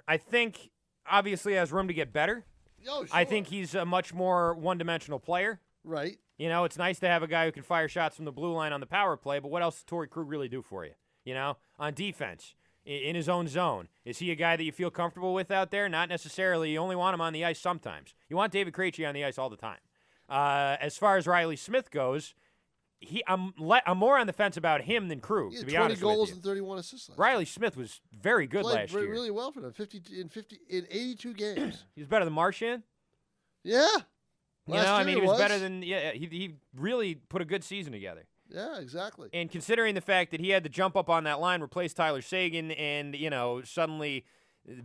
I think, obviously has room to get better. Oh, sure. I think he's a much more one-dimensional player. Right. It's nice to have a guy who can fire shots from the blue line on the power play, but what else does Torrey Krug really do for you? On defense, in his own zone. Is he a guy that you feel comfortable with out there? Not necessarily. You only want him on the ice sometimes. You want David Krejci on the ice all the time. As far as Riley Smith goes, I'm more on the fence about him than Krug, to be honest with you. 20 goals and 31 assists. Riley Smith was very good last year. Played really well for them. in 82 games. He was better than Marchand? Yeah. He was better than he really put a good season together. Yeah, exactly. And considering the fact that he had to jump up on that line, replace Tyler Seguin, and suddenly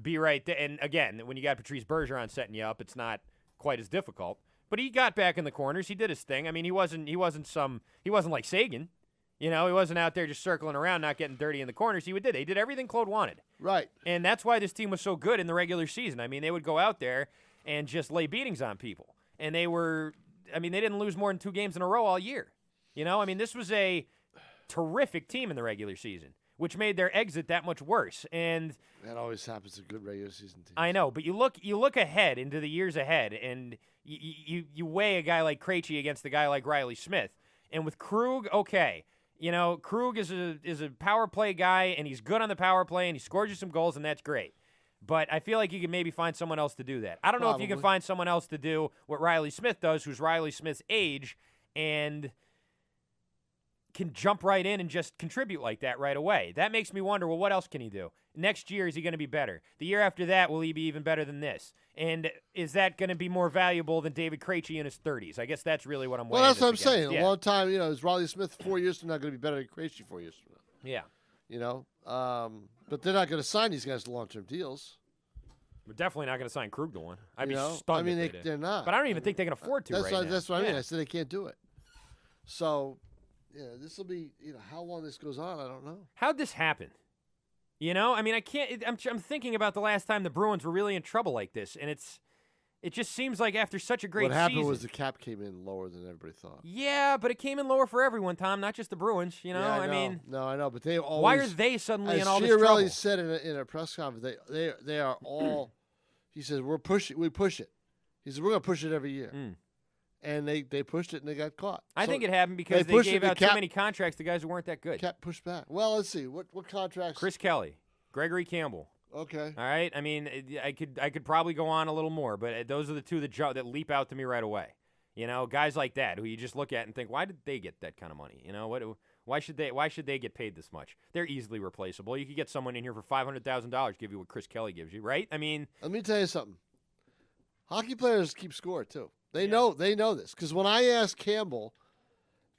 be right there. And again, when you got Patrice Bergeron setting you up, it's not quite as difficult. But he got back in the corners. He did his thing. I mean, he wasn't like Seguin. He wasn't out there just circling around, not getting dirty in the corners. They did everything Claude wanted. Right. And that's why this team was so good in the regular season. I mean, they would go out there and just lay beatings on people. And they didn't lose more than 2 games in a row all year. This was a terrific team in the regular season. which made their exit that much worse. And that always happens to good regular season teams. I know, but you look ahead into the years ahead, and you weigh a guy like Krejci against a guy like Riley Smith. And with Krug, okay, Krug is a power play guy, and he's good on the power play, and he scores you some goals, and that's great. But I feel like you can maybe find someone else to do that. I don't know if you can find someone else to do what Riley Smith does, who's Riley Smith's age, and can jump right in and just contribute like that right away. That makes me wonder, well, what else can he do? Next year, is he going to be better? The year after that, will he be even better than this? And is that going to be more valuable than David Krejci in his 30s? I guess that's really what I'm weighing. Well, that's what I'm against. saying. Yeah. A long time, is Riley Smith 4 years from now going to be better than Krejci 4 years from now? Yeah. But they're not going to sign these guys to long-term deals. We're definitely not going to sign Krug to one. I'd be stunned I mean, if they did. they're not. But I don't even think they can afford to right now. That's what I mean. I said they can't do it. So, this will be, how long this goes on, I don't know. How'd this happen? I mean, I can't. I'm thinking about the last time the Bruins were really in trouble like this, and it just seems like after such a great season. What happened was the cap came in lower than everybody thought. Yeah, but it came in lower for everyone, Tom, not just the Bruins. Yeah, I mean, no, I know, but they always. Why are they suddenly in all this trouble? trouble? As said in a press conference, they are all. He says we push it. He says we're going to push it every year. And they pushed it and they got caught. I think it happened because they gave out too many contracts to guys who weren't that good. Cap pushed back. Well, let's see. What contracts? Chris Kelly, Gregory Campbell. Okay. All right. I mean, I could probably go on a little more, but those are the two that leap out to me right away. Guys like that who you just look at and think, why did they get that kind of money? Why should they get paid this much? They're easily replaceable. You could get someone in here for $500,000, give you what Chris Kelly gives you, right? I mean, let me tell you something. Hockey players keep score too. They know this because when I asked Campbell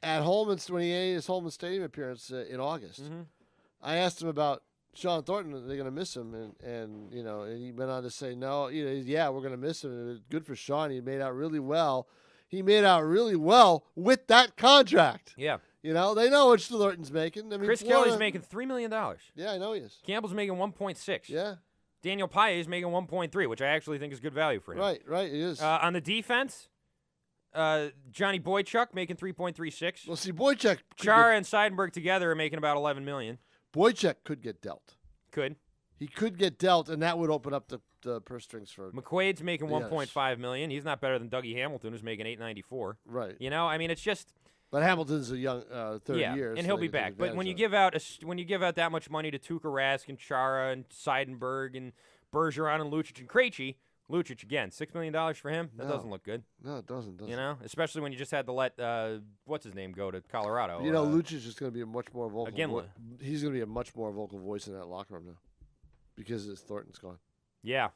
at Holman when he made his Holman Stadium appearance in August, I asked him about Sean Thornton. They're going to miss him, and he went on to say, no, yeah, we're going to miss him. And it's good for Sean. He made out really well. He made out really well with that contract. Yeah. They know what Thornton's making. I mean, Chris Kelly's making $3 million. Yeah, I know he is. Campbell's making 1.6. Yeah. Daniel Paille is making 1.3, which I actually think is good value for him. Right, it is. On the defense, Johnny Boychuk making 3.36. Well, see, Boychuk. Chara and Seidenberg together are making about $11 million. Boychuk could get dealt. Could. He could get dealt, and that would open up the purse strings for. McQuaid's making $1.5 million. He's not better than Dougie Hamilton, who's making $894. Right. I mean, it's just. But Hamilton's a young third year, and he'll be back. But when you give out that much money to Tuukka Rask and Chara and Seidenberg and Bergeron and Lucic and Krejci, Lucic again, $6 million for him. That doesn't look good. No, it doesn't. Especially when you just had to let what's his name go to Colorado. Lucic is going to be a much more vocal. Again, he's going to be a much more vocal voice in that locker room now, because Thornton's gone. Yeah,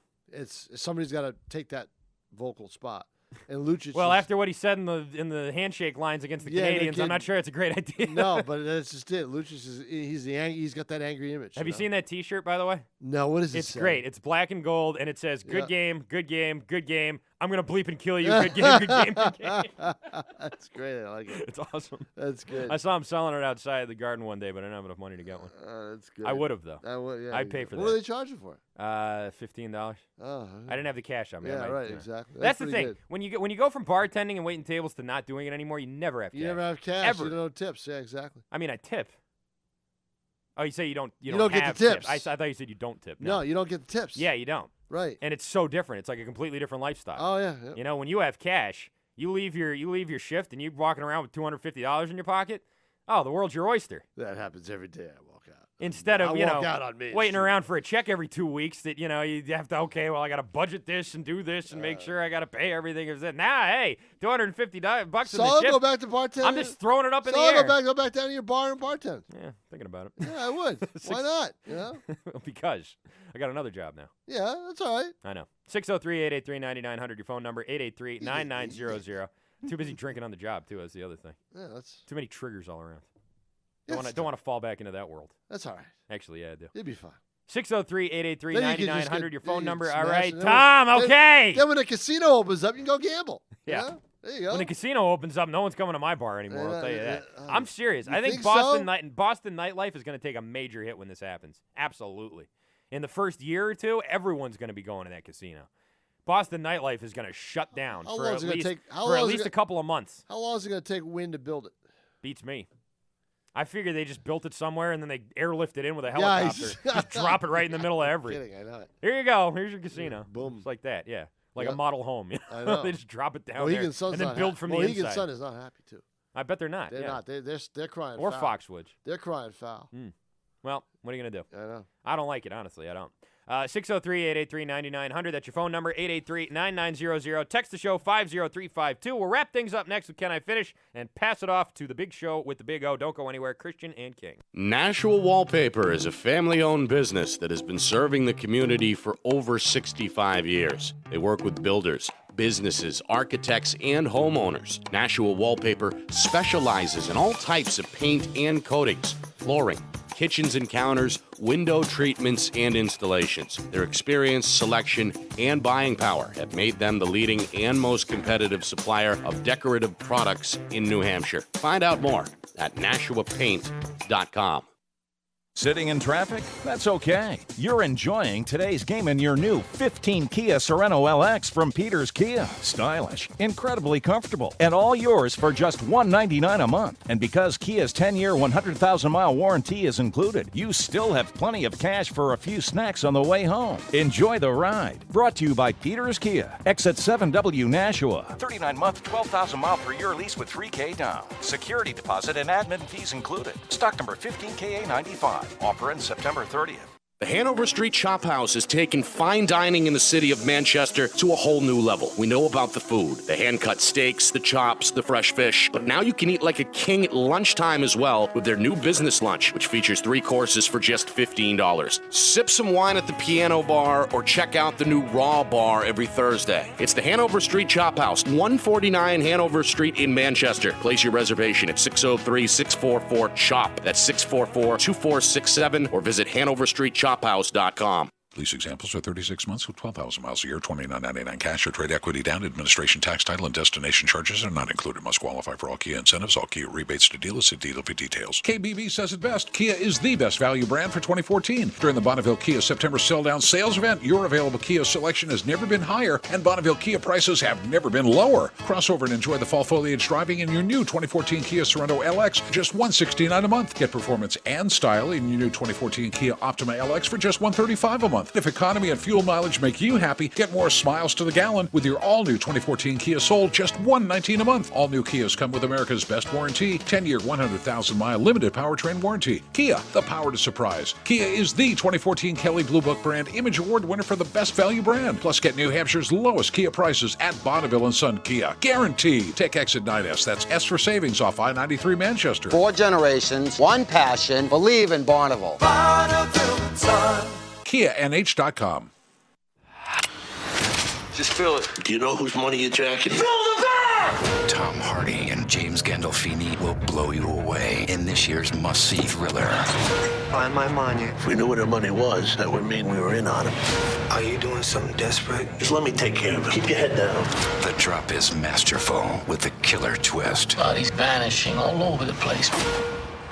somebody's got to take that vocal spot. And Lucic. Well, after what he said in the handshake lines against the Canadians, I'm not sure it's a great idea. No, but that's just it. Lucic he's got that angry image. Have you seen that T-shirt, by the way? No, what is it? It's great. It's black and gold, and it says "Good game, good game, good game. I'm gonna bleep and kill you. Good game, good game, good game." That's great. I like it. It's awesome. That's good. I saw him selling it outside the Garden one day, but I didn't have enough money to get one. That's good. I would have though. I would. Yeah. I'd pay for that. What are they charging for? $15. Oh. I didn't have the cash on me. Yeah, right. Exactly. That's the thing. Good. When you go from bartending and waiting tables to not doing it anymore, you never have cash. You never have cash. Ever. You don't know tips. Yeah, exactly. I mean, I tip. Oh, you say you don't get have the tips. I thought you said you don't tip. No, you don't get the tips. Yeah, you don't. Right. And it's so different. It's like a completely different lifestyle. Oh yeah. When you have cash, you leave your shift and you're walking around with $250 in your pocket. Oh, the world's your oyster. That happens every day I walk out. Instead of waiting Street. around for a check every 2 weeks that you have to I got to budget this and do this and make sure I got to pay everything. Hey, $250 so in the I'll shift. go back to bartending. I'm just throwing it up in the air. Go back down to your bar and bartend. Yeah, thinking about it. Yeah, I would. Why not? Because I got another job now. Yeah, that's all right. I know. 603-883-9900, your phone number, 883-9900. Too busy drinking on the job, too, that's the other thing. Yeah, that's... Too many triggers all around. Don't want to fall back into that world. That's all right. Actually, yeah, I do. You'll be fine. 603-883-9900, your phone number. All right, it. Tom, okay. Then when the casino opens up, you can go gamble. Yeah. There you go. When the casino opens up, no one's coming to my bar anymore, I'll tell you that. I'm serious. I think Boston nightlife is going to take a major hit when this happens. Absolutely. In the first year or two, everyone's going to be going to that casino. Boston nightlife is going to shut down for at least a couple of months. How long is it going to take Wynn to build it? Beats me. I figured they just built it somewhere and then they airlift it in with a helicopter. Just drop it right in the middle of everything. Kidding, I know it. Here you go. Here's your casino. Boom. It's like that, yeah. Like Yep. a model home. I know. They just drop it down there Mohegan Sun's and then not build happy. from the Mohegan inside. Sun is not happy, too. I bet they're not. They're yeah. not. They're crying Or foul. Foxwoods. They're crying foul. Well, what are you going to do? I know. I don't like it, honestly. I don't. 603-883-9900. That's your phone number, 883-9900. Text the show, 50352. We'll wrap things up next with Can I Finish and pass it off to the big show with the Big O. Don't go anywhere. Christian and King. Nashua Wallpaper is a family-owned business that has been serving the community for over 65 years. They work with builders, businesses, architects, and homeowners. Nashua Wallpaper specializes in all types of paint and coatings, flooring, kitchens and counters, window treatments, and installations. Their experience, selection, and buying power have made them the leading and most competitive supplier of decorative products in New Hampshire. Find out more at NashuaPaint.com. Sitting in traffic? That's okay. You're enjoying today's game in your new 15 Kia Sorento LX from Peters Kia. Stylish, incredibly comfortable, and all yours for just $199 a month. And because Kia's 10-year, 100,000-mile warranty is included, you still have plenty of cash for a few snacks on the way home. Enjoy the ride. Brought to you by Peters Kia. Exit 7W Nashua. 39-month, 12,000-mile per year lease with $3K down. Security deposit and admin fees included. Stock number 15KA95. Offer in September 30th. The Hanover Street Chop House has taken fine dining in the city of Manchester to a whole new level. We know about the food, the hand-cut steaks, the chops, the fresh fish, but now you can eat like a king at lunchtime as well with their new business lunch, which features 3 courses for just $15. Sip some wine at the piano bar or check out the new Raw Bar every Thursday. It's the Hanover Street Chop House, 149 Hanover Street in Manchester. Place your reservation at 603-644-CHOP. That's 644-2467 or visit HanoverStreetChopHouse.com. Lease examples are 36 months with 12,000 miles a year, $29.99 cash or trade equity down. Administration, tax, title, and destination charges are not included. Must qualify for all Kia incentives. All Kia rebates to dealers. See dealer for details. KBB says it best. Kia is the best value brand for 2014. During the Bonneville Kia September sell-down sales event, your available Kia selection has never been higher, and Bonneville Kia prices have never been lower. Cross over and enjoy the fall foliage driving in your new 2014 Kia Sorento LX, just $169 a month. Get performance and style in your new 2014 Kia Optima LX for just $135 a month. If economy and fuel mileage make you happy, get more smiles to the gallon with your all-new 2014 Kia Soul, just $119 a month. All new Kias come with America's best warranty, 10-year, 100,000-mile limited powertrain warranty. Kia, the power to surprise. Kia is the 2014 Kelley Blue Book brand Image Award winner for the best value brand. Plus, get New Hampshire's lowest Kia prices at Bonneville & Son Kia. Guaranteed. Take exit 9S. That's S for savings off I-93 Manchester. 4 generations, one passion, believe in Bonneville. KiaNH.com. Just feel it. Do you know whose money you're jacking? Tom Hardy and James Gandolfini will blow you away in this year's must-see thriller. Find my money. If we knew where the money was, that would mean we were in on it. Are you doing something desperate? Just let me take care of it. Keep your head down. The drop is masterful with a killer twist. Bodies vanishing all over the place.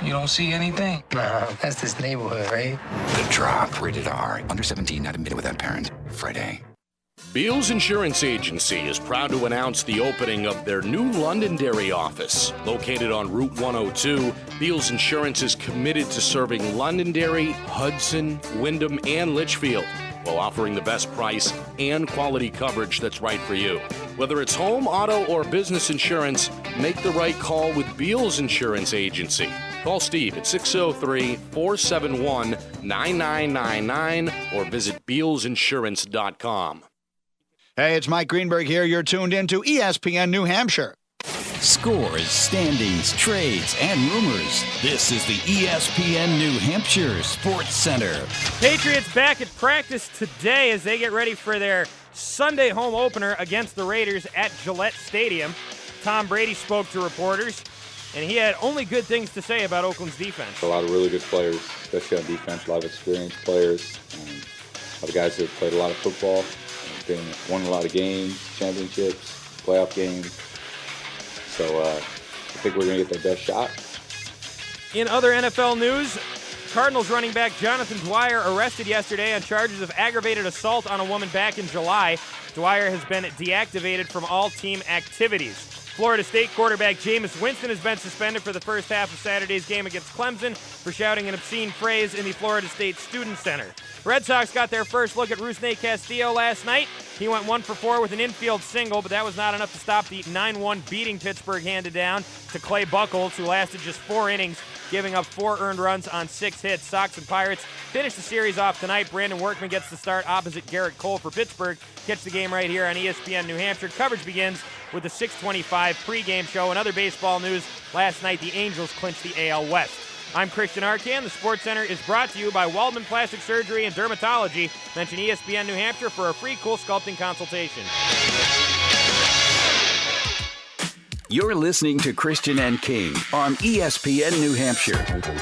You don't see anything? Nah, that's this neighborhood, right? The Drop, rated R. Under 17, not admitted without parent. Friday. Beals Insurance Agency is proud to announce the opening of their new Londonderry office. Located on Route 102, Beals Insurance is committed to serving Londonderry, Hudson, Wyndham, and Litchfield, while offering the best price and quality coverage that's right for you. Whether it's home, auto, or business insurance, make the right call with Beals Insurance Agency. Call Steve at 603-471-9999 or visit BealsInsurance.com. Hey, it's Mike Greenberg here. You're tuned in to ESPN New Hampshire. Scores, standings, trades, and rumors. This is the ESPN New Hampshire Sports Center. Patriots back at practice today as they get ready for their Sunday home opener against the Raiders at Gillette Stadium. Tom Brady spoke to reporters, and he had only good things to say about Oakland's defense. A lot of really good players, especially on defense, a lot of experienced players, a lot of guys that have played a lot of football, won a lot of games, championships, playoff games. So I think we're going to get their best shot. In other NFL news, Cardinals running back Jonathan Dwyer arrested yesterday on charges of aggravated assault on a woman back in July. Dwyer has been deactivated from all team activities. Florida State quarterback Jameis Winston has been suspended for the first half of Saturday's game against Clemson for shouting an obscene phrase in the Florida State Student Center. Red Sox got their first look at Rusney Castillo last night. He went 1 for 4 with an infield single, but that was not enough to stop the 9-1 beating Pittsburgh handed down to Clay Buchholz, who lasted just 4 innings, giving up 4 earned runs on 6 hits. Sox and Pirates finish the series off tonight. Brandon Workman gets the start opposite Garrett Cole for Pittsburgh. Catch the game right here on ESPN New Hampshire. Coverage begins with the 6:25 pregame show. And other baseball news, last night the Angels clinched the AL West. I'm Christian Arcan. The Sports Center is brought to you by Waldman Plastic Surgery and Dermatology. Mention ESPN New Hampshire for a free cool sculpting consultation. You're listening to Christian and King on ESPN New Hampshire. Yeah.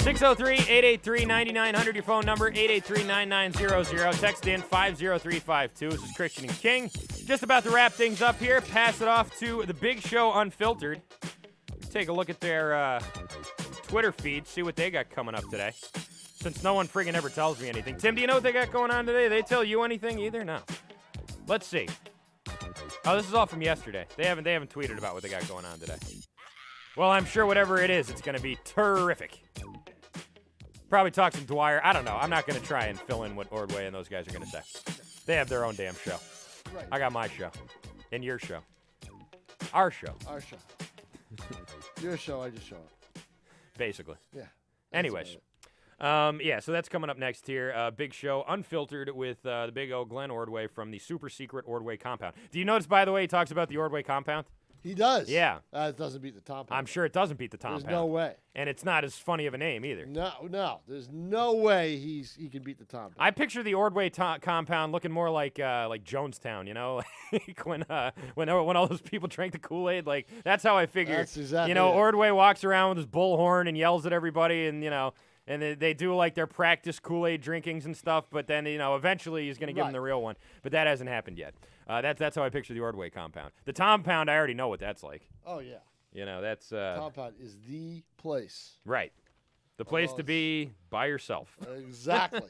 603-883-9900, your phone number, 883-9900. Text in 50352. This is Christian and King. Just about to wrap things up here. Pass it off to the Big Show Unfiltered. Take a look at their Twitter feed, see what they got coming up today. Since no one friggin' ever tells me anything. Tim, do you know what they got going on today? They tell you anything either? No. Let's see. Oh, this is all from yesterday. They haven't tweeted about what they got going on today. Well, I'm sure whatever it is, it's going to be terrific. Probably talk some Dwyer. I don't know. I'm not going to try and fill in what Ordway and those guys are going to say. They have their own damn show. Right. I got my show. And your show. Our show. Our show. Your show, I just show up. Basically. Yeah. Anyways. Yeah, so that's coming up next here. Big Show Unfiltered with the big O Glenn Ordway from the super secret Ordway compound. Do you notice, by the way, he talks about the Ordway compound? He does. Yeah. It doesn't beat the Tom Pound. I'm sure it doesn't beat the Tom Pound. There's no way. And it's not as funny of a name either. No. There's no way he can beat the Tom Pound. I picture the Ordway compound looking more like Jonestown, you know, like when all those people drank the Kool-Aid. Like that's how I figure. That's exactly. You know, it. Ordway walks around with his bullhorn and yells at everybody, and you know. And they do like their practice Kool-Aid drinkings and stuff, but then eventually he's going to give them the real one. But that hasn't happened yet. That's how I picture the Ordway compound. The Tom Pound, I already know what that's like. Oh yeah. You know that's Tom Pound is the place. Right, the place to be by yourself. Exactly.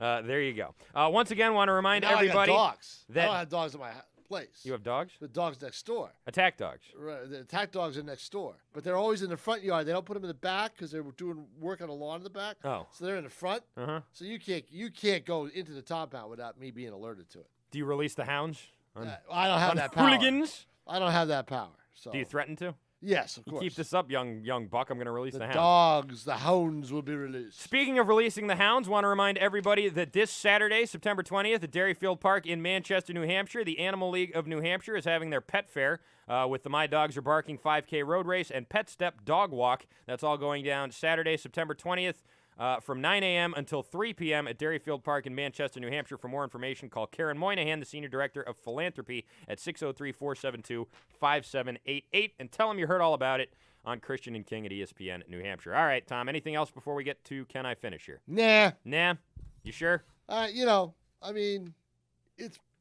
There you go. Once again, want to remind now everybody I got dogs. that I don't have dogs at my place. You have dogs? The dogs next door. Attack dogs. Right, the attack dogs are next door, but they're always in the front yard. They don't put them in the back because they're doing work on the lawn in the back. Oh, so they're in the front. So you can't go into the Tom Pound without me being alerted to it. Do you release the hounds? I don't have that power. Hooligans? I don't have that power. So. Do you threaten to? Yes, of you course. Keep this up, young buck. I'm going to release the hounds. The hounds will be released. Speaking of releasing the hounds, want to remind everybody that this Saturday, September 20th, at Dairyfield Park in Manchester, New Hampshire, the Animal League of New Hampshire is having their pet fair with the My Dogs Are Barking 5K road race and Pet Step Dog Walk. That's all going down Saturday, September 20th. From 9 a.m. until 3 p.m. at Dairyfield Park in Manchester, New Hampshire. For more information, call Karen Moynihan, the Senior Director of Philanthropy, at 603-472-5788, and tell them you heard all about it on Christian and King at ESPN New Hampshire. All right, Tom, anything else before we get to Can I Finish here? Nah. You sure? It's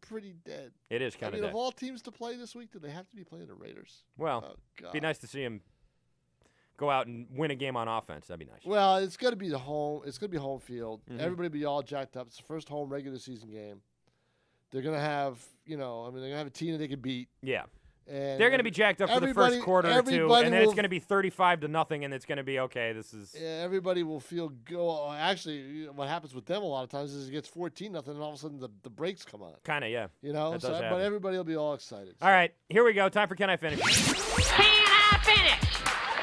pretty dead. It is kind of dead. Of all teams to play this week, do they have to be playing the Raiders? Well, it'd be nice to see them go out and win a game on offense. That'd be nice. Well, it's going to be home. It's going to be home field. Mm-hmm. Everybody will be all jacked up. It's the first home regular season game. They're going to have, they're going to have a team that they can beat. Yeah. And they're going to be jacked up for the first quarter or two, and then it's going to be 35-0, and it's going to be okay. This is. Yeah, everybody will feel go. Actually, what happens with them a lot of times is it gets 14-0, and all of a sudden the brakes come on. Kind of, yeah. But everybody will be all excited. So. All right, here we go. Time for Can I Finish? Can I finish?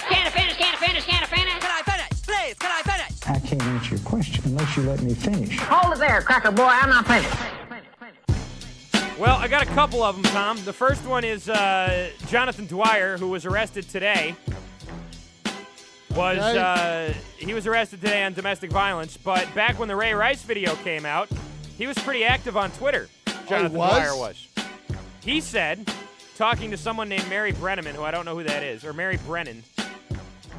Can I finish? Can I finish? Can I finish? Can I finish? Please, can I finish? I can't answer your question unless you let me finish. Hold it there, cracker boy. I'm not finished. Well, I got a couple of them, Tom. The first one is Jonathan Dwyer, who was arrested today. He was arrested today on domestic violence, but back when the Ray Rice video came out, he was pretty active on Twitter. Jonathan Dwyer was. He said, talking to someone named Mary Brenneman, who I don't know who that is, or Mary Brennan,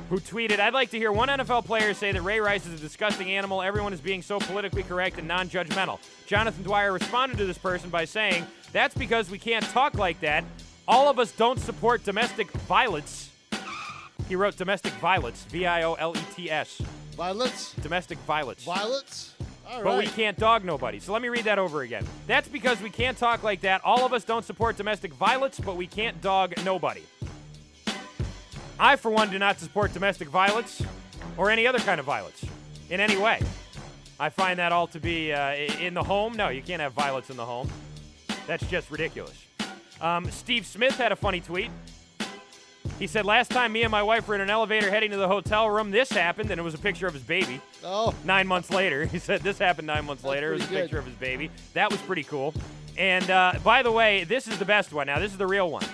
who tweeted, "I'd like to hear one NFL player say that Ray Rice is a disgusting animal. Everyone is being so politically correct and non-judgmental." Jonathan Dwyer responded to this person by saying, "That's because we can't talk like that. All of us don't support domestic violence." He wrote domestic violets, violets. Violets? Domestic violets. Violets? All But right. we can't dog nobody. So let me read that over again. That's because we can't talk like that. All of us don't support domestic violence, but we can't dog nobody. I, for one, do not support domestic violence or any other kind of violence in any way. I find that all to be in the home. No, you can't have violence in the home. That's just ridiculous. Steve Smith had a funny tweet. He said, last time me and my wife were in an elevator heading to the hotel room, this happened, and it was a picture of his baby. Oh. 9 months later. He said this happened 9 months later. It was a pretty picture good. of his baby. That was pretty cool. And by the way, this is the best one. Now, this is the real one.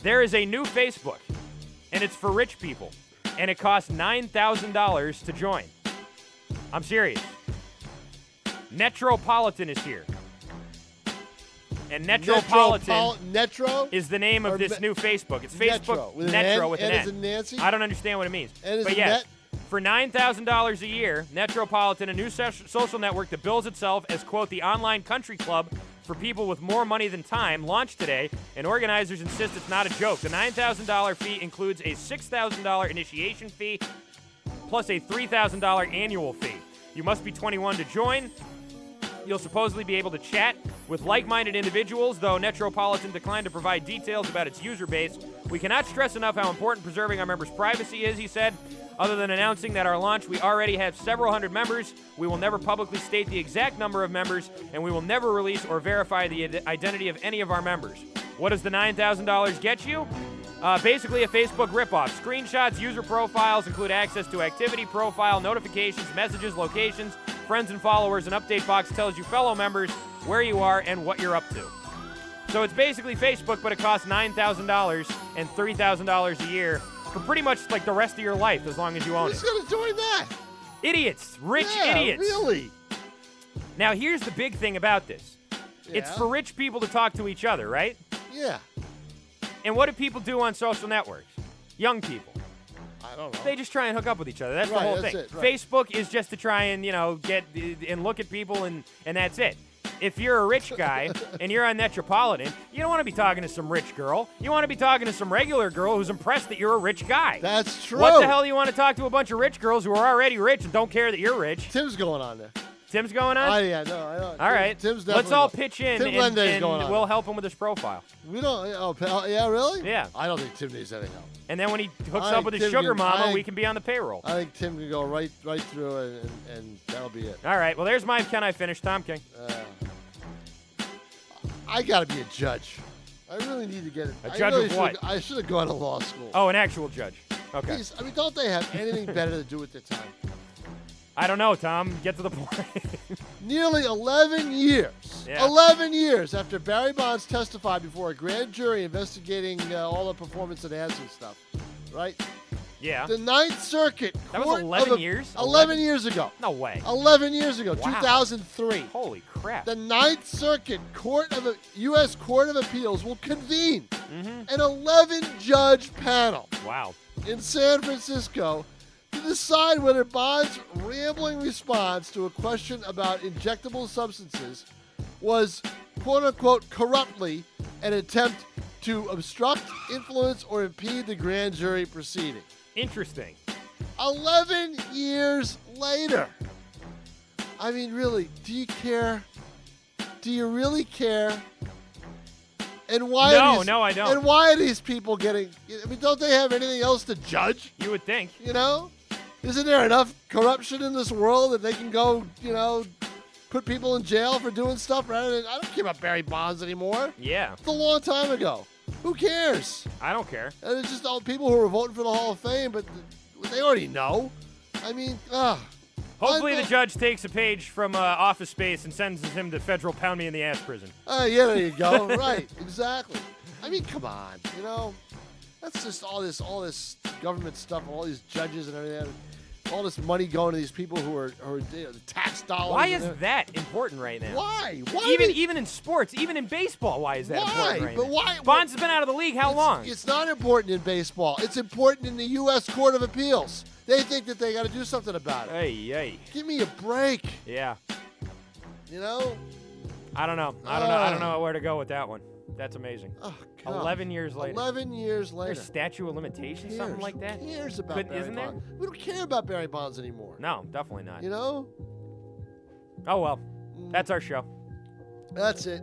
There is a new Facebook, and it's for rich people, and it costs $9,000 to join. I'm serious. Netropolitan is here. And Netropolitan Netro? is the name of Or this new Facebook. It's Netro, Facebook with an Netro N? with N an as N. in Nancy? I don't understand what it means. N as But in yes, net? for $9,000 a year, Netropolitan, a new social network that bills itself as, quote, the online country club for people with more money than time, launched today, and organizers insist it's not a joke. The $9,000 fee includes a $6,000 initiation fee plus a $3,000 annual fee. You must be 21 to join. You'll supposedly be able to chat with like-minded individuals, though Netropolitan declined to provide details about its user base. We cannot stress enough how important preserving our members' privacy is, he said. Other than announcing that our launch, we already have several hundred members. We will never publicly state the exact number of members, and we will never release or verify the identity of any of our members. What does the $9,000 get you? Basically a Facebook ripoff. Screenshots, user profiles include access to activity profile, notifications, messages, locations, friends and followers. An update box tells you fellow members where you are and what you're up to. So it's basically Facebook, but it costs $9,000 and $3,000 a year for pretty much like the rest of your life as long as you own it. Who's going to join that? Idiots. Rich Yeah, idiots. really? Now, here's the big thing about this. It's Yeah. for rich people to talk to each other, right? Yeah. And what do people do on social networks? Young people. I don't know. They just try and hook up with each other. That's the Right, whole that's thing. it, right. Facebook is just to try and, get and look at people and that's it. If you're a rich guy and you're on Metropolitan, you don't want to be talking to some rich girl. You want to be talking to some regular girl who's impressed that you're a rich guy. That's true. What the hell do you want to talk to a bunch of rich girls who are already rich and don't care that you're rich? Tim's going on there. Tim's going on? Oh, yeah, no, I don't. All right. Tim's Let's definitely all going. pitch in Tim and Lende's going on we'll there. help him with his profile. We don't. Yeah, really? Yeah. I don't think Tim needs any help. And then when he hooks I up think with his Tim sugar can- mama, I- we can be on the payroll. I think Tim can go right through it, and that'll be it. All right. Well, there's my Can I Finish, Tom King. I got to be a judge. I really need to get it. A I judge really of what? I should have gone to law school. Oh, an actual judge. Okay. Please, I mean, don't they have anything better to do with their time? I don't know, Tom. Get to the point. Nearly 11 years. Yeah. 11 years after Barry Bonds testified before a grand jury investigating all the performance-enhancing stuff, right? Yeah. The Ninth Circuit. That was Court 11 of years? 11 years ago. No way. 11 years ago, Wow. 2003. Holy crap. The Ninth Circuit U.S. Court of Appeals will convene an 11-judge panel Wow. in San Francisco to decide whether Bond's rambling response to a question about injectable substances was, quote-unquote, corruptly an attempt to obstruct, influence, or impede the grand jury proceeding. Interesting. 11 years later. I mean, really, do you care? Do you really care? And why? No, I don't. And why are these people getting? I mean, don't they have anything else to judge? You would think. You know, isn't there enough corruption in this world that they can go, put people in jail for doing stuff rather than? I don't care about Barry Bonds anymore. Yeah. It's a long time ago. Who cares? I don't care. And it's just all people who are voting for the Hall of Fame, but they already know. I mean, Hopefully the judge takes a page from Office Space and sends him to federal pound me in the ass prison. Yeah, there you go. Right, exactly. I mean, come on, that's just all this government stuff, all these judges and everything, all this money going to these people who are the tax dollars. Why is that important right now? Why? Even in sports, even in baseball, why is that important right But now? why? Bonds has been out of the league how long? It's not important in baseball. It's important in the U.S. Court of Appeals. They think that they got to do something about it. Hey. Give me a break. Yeah. You know? I don't know. I don't know where to go with that one. That's amazing. Oh, God. 11 years later. 11 years later. There's statute of limitations, something like that. Who cares about But Barry isn't there? Bonds? We don't care about Barry Bonds anymore. No, definitely not. You know? Oh, well. That's our show. That's it.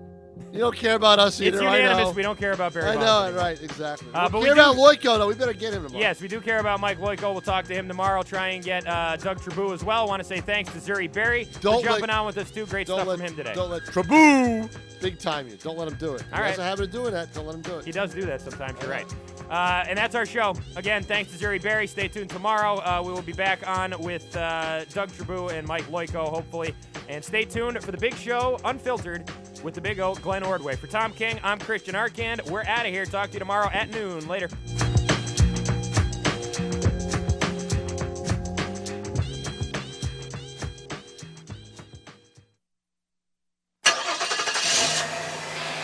You don't care about us either. It's unanimous. We don't care about Barry Bonds. I know, right, exactly. But we we care do- about Loico, though. We better get him tomorrow. Yes, we do care about Mike Loico. We'll talk to him tomorrow. Try and get Doug Trabou as well. Want to say thanks to Zuri Berry for jumping on with us, too. Great stuff from him today. Don't let Trabou big time you. Don't let him do it. All He right. has a habit of doing that. Don't let him do it. He does do that sometimes. You're right. And that's our show. Again, thanks to Zuri Berry. Stay tuned tomorrow. We will be back on with Doug Trabou and Mike Loico, hopefully. And stay tuned for the big show, Unfiltered, with the big O, Glenn Ordway. For Tom King, I'm Christian Arcand. We're out of here. Talk to you tomorrow at noon. Later.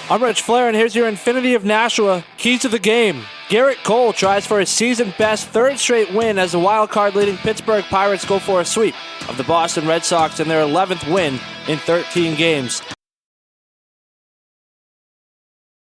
I'm Rich Flair, and here's your Infinity of Nashua keys to the game. Garrett Cole tries for his season-best third straight win as the wild-card-leading Pittsburgh Pirates go for a sweep of the Boston Red Sox in their 11th win in 13 games.